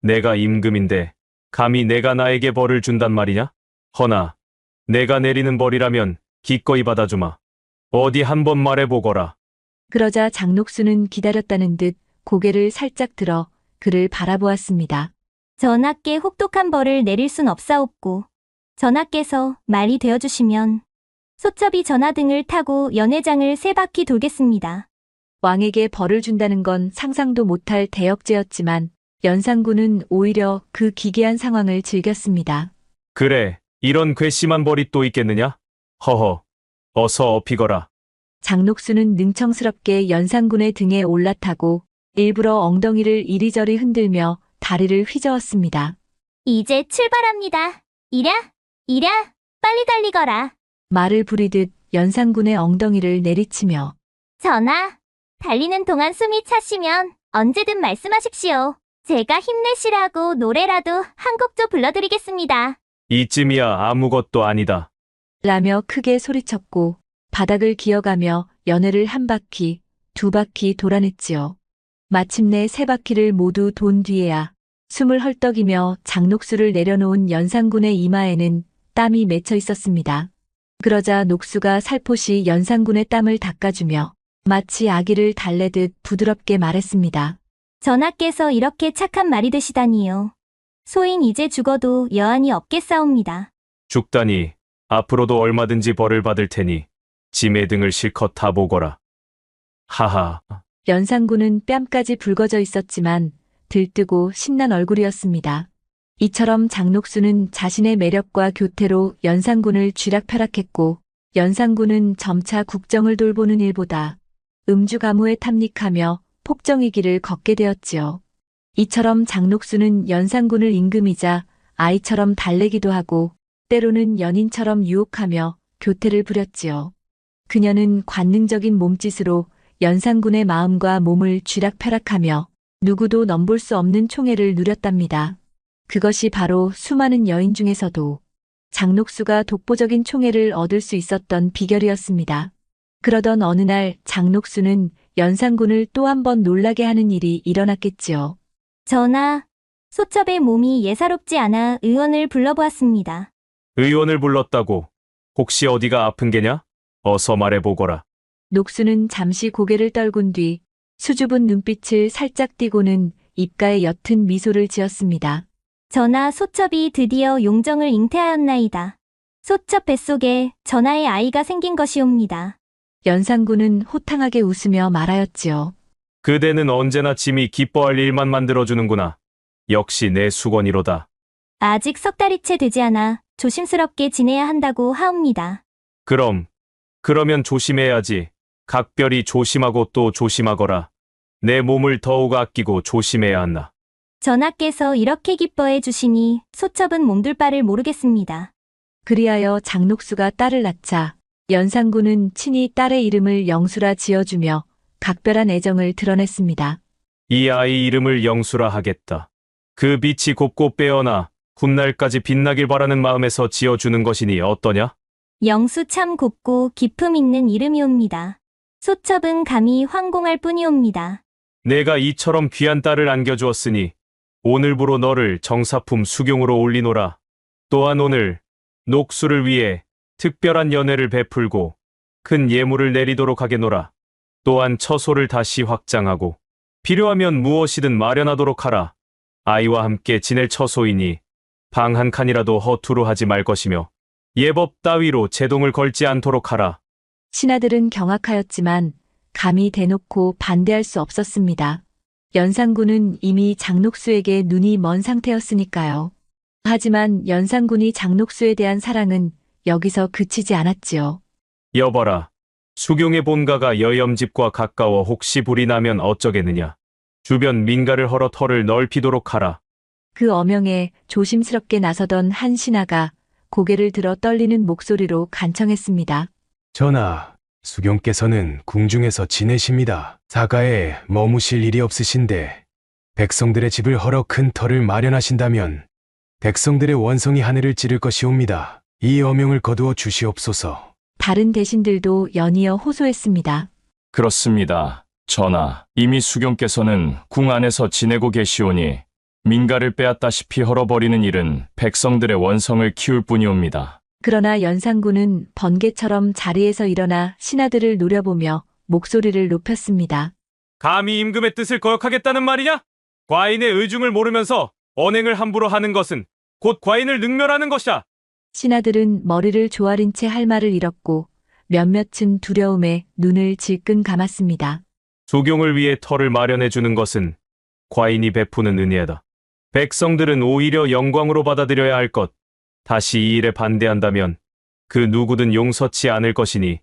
내가 임금인데 감히 내가 나에게 벌을 준단 말이냐? 허나 내가 내리는 벌이라면 기꺼이 받아주마. 어디 한번 말해보거라. 그러자 장녹수는 기다렸다는 듯 고개를 살짝 들어 그를 바라보았습니다. 전하께 혹독한 벌을 내릴 순 없사옵고 전하께서 말이 되어주시면 소첩이 전하 등을 타고 연회장을 3바퀴 돌겠습니다. 왕에게 벌을 준다는 건 상상도 못할 대역죄였지만 연산군은 오히려 그 기괴한 상황을 즐겼습니다. 그래, 이런 괘씸한 벌이 또 있겠느냐? 허허, 어서 업히거라. 장녹수는 능청스럽게 연산군의 등에 올라타고 일부러 엉덩이를 이리저리 흔들며 다리를 휘저었습니다. 이제 출발합니다. 이랴, 이랴, 빨리 달리거라. 말을 부리듯 연산군의 엉덩이를 내리치며 전하, 달리는 동안 숨이 차시면 언제든 말씀하십시오. 제가 힘내시라고 노래라도 한 곡조 불러드리겠습니다. 이쯤이야 아무것도 아니다. 라며 크게 소리쳤고 바닥을 기어가며 연회를 1바퀴, 2바퀴 돌아냈지요. 마침내 3바퀴를 모두 돈 뒤에야 숨을 헐떡이며 장녹수를 내려놓은 연산군의 이마에는 땀이 맺혀 있었습니다. 그러자 녹수가 살포시 연산군의 땀을 닦아주며 마치 아기를 달래듯 부드럽게 말했습니다. 전하께서 이렇게 착한 말이 되시다니요. 소인 이제 죽어도 여한이 없겠사옵니다. 죽다니 앞으로도 얼마든지 벌을 받을 테니 짐의 등을 실컷 타보거라. 하하, 연산군은 뺨까지 붉어져 있었지만 들뜨고 신난 얼굴이었습니다. 이처럼 장녹수는 자신의 매력과 교태로 연산군을 쥐락펴락했고 연산군은 점차 국정을 돌보는 일보다 음주가무에 탐닉하며 폭정의 길을 걷게 되었지요. 이처럼 장녹수는 연산군을 임금이자 아이처럼 달래기도 하고 때로는 연인처럼 유혹하며 교태를 부렸지요. 그녀는 관능적인 몸짓으로 연산군의 마음과 몸을 쥐락펴락하며 누구도 넘볼 수 없는 총애를 누렸답니다. 그것이 바로 수많은 여인 중에서도 장녹수가 독보적인 총애를 얻을 수 있었던 비결이었습니다. 그러던 어느 날 장녹수는 연산군을 또 한 번 놀라게 하는 일이 일어났겠지요. 전하, 소첩의 몸이 예사롭지 않아 의원을 불러보았습니다. 의원을 불렀다고? 혹시 어디가 아픈 게냐? 어서 말해보거라. 녹수는 잠시 고개를 떨군 뒤 수줍은 눈빛을 살짝 띄고는 입가에 옅은 미소를 지었습니다. 전하, 소첩이 드디어 용정을 잉태하였나이다. 소첩 뱃속에 전하의 아이가 생긴 것이옵니다. 연산군은 호탕하게 웃으며 말하였지요. 그대는 언제나 짐이 기뻐할 일만 만들어주는구나. 역시 내 수건이로다. 아직 3달이 채 되지 않아 조심스럽게 지내야 한다고 하옵니다. 그러면 조심해야지. 각별히 조심하고 또 조심하거라. 내 몸을 더욱 아끼고 조심해야 한다. 전하께서 이렇게 기뻐해 주시니 소첩은 몸둘 바를 모르겠습니다. 그리하여 장녹수가 딸을 낳자 연산군은 친히 딸의 이름을 영수라 지어주며 각별한 애정을 드러냈습니다. 이 아이 이름을 영수라 하겠다. 그 빛이 곱고 빼어나 훗날까지 빛나길 바라는 마음에서 지어주는 것이니 어떠냐? 영수 참 곱고 기품 있는 이름이옵니다. 소첩은 감히 황공할 뿐이옵니다. 내가 이처럼 귀한 딸을 안겨주었으니 오늘부로 너를 정사품 수경으로 올리노라. 또한 오늘 녹수를 위해 특별한 연회를 베풀고 큰 예물을 내리도록 하게노라. 또한 처소를 다시 확장하고 필요하면 무엇이든 마련하도록 하라. 아이와 함께 지낼 처소이니 방 한 칸이라도 허투루 하지 말 것이며 예법 따위로 제동을 걸지 않도록 하라. 신하들은 경악하였지만 감히 대놓고 반대할 수 없었습니다. 연산군은 이미 장녹수에게 눈이 먼 상태였으니까요. 하지만 연산군이 장녹수에 대한 사랑은 여기서 그치지 않았지요. 여봐라. 수경의 본가가 여염집과 가까워 혹시 불이 나면 어쩌겠느냐. 주변 민가를 헐어 터를 넓히도록 하라. 그 어명에 조심스럽게 나서던 한 신하가 고개를 들어 떨리는 목소리로 간청했습니다. 전하, 수경께서는 궁중에서 지내십니다. 사가에 머무실 일이 없으신데 백성들의 집을 헐어 큰 터를 마련하신다면 백성들의 원성이 하늘을 찌를 것이옵니다. 이 어명을 거두어 주시옵소서. 다른 대신들도 연이어 호소했습니다. 그렇습니다. 전하, 이미 수경께서는 궁 안에서 지내고 계시오니 민가를 빼앗다시피 헐어버리는 일은 백성들의 원성을 키울 뿐이옵니다. 그러나 연산군은 번개처럼 자리에서 일어나 신하들을 노려보며 목소리를 높였습니다. 감히 임금의 뜻을 거역하겠다는 말이냐? 과인의 의중을 모르면서 언행을 함부로 하는 것은 곧 과인을 능멸하는 것이야. 신하들은 머리를 조아린 채 할 말을 잃었고 몇몇은 두려움에 눈을 질끈 감았습니다. 소경을 위해 터를 마련해 주는 것은 과인이 베푸는 은혜다. 백성들은 오히려 영광으로 받아들여야 할 것. 다시 이 일에 반대한다면 그 누구든 용서치 않을 것이니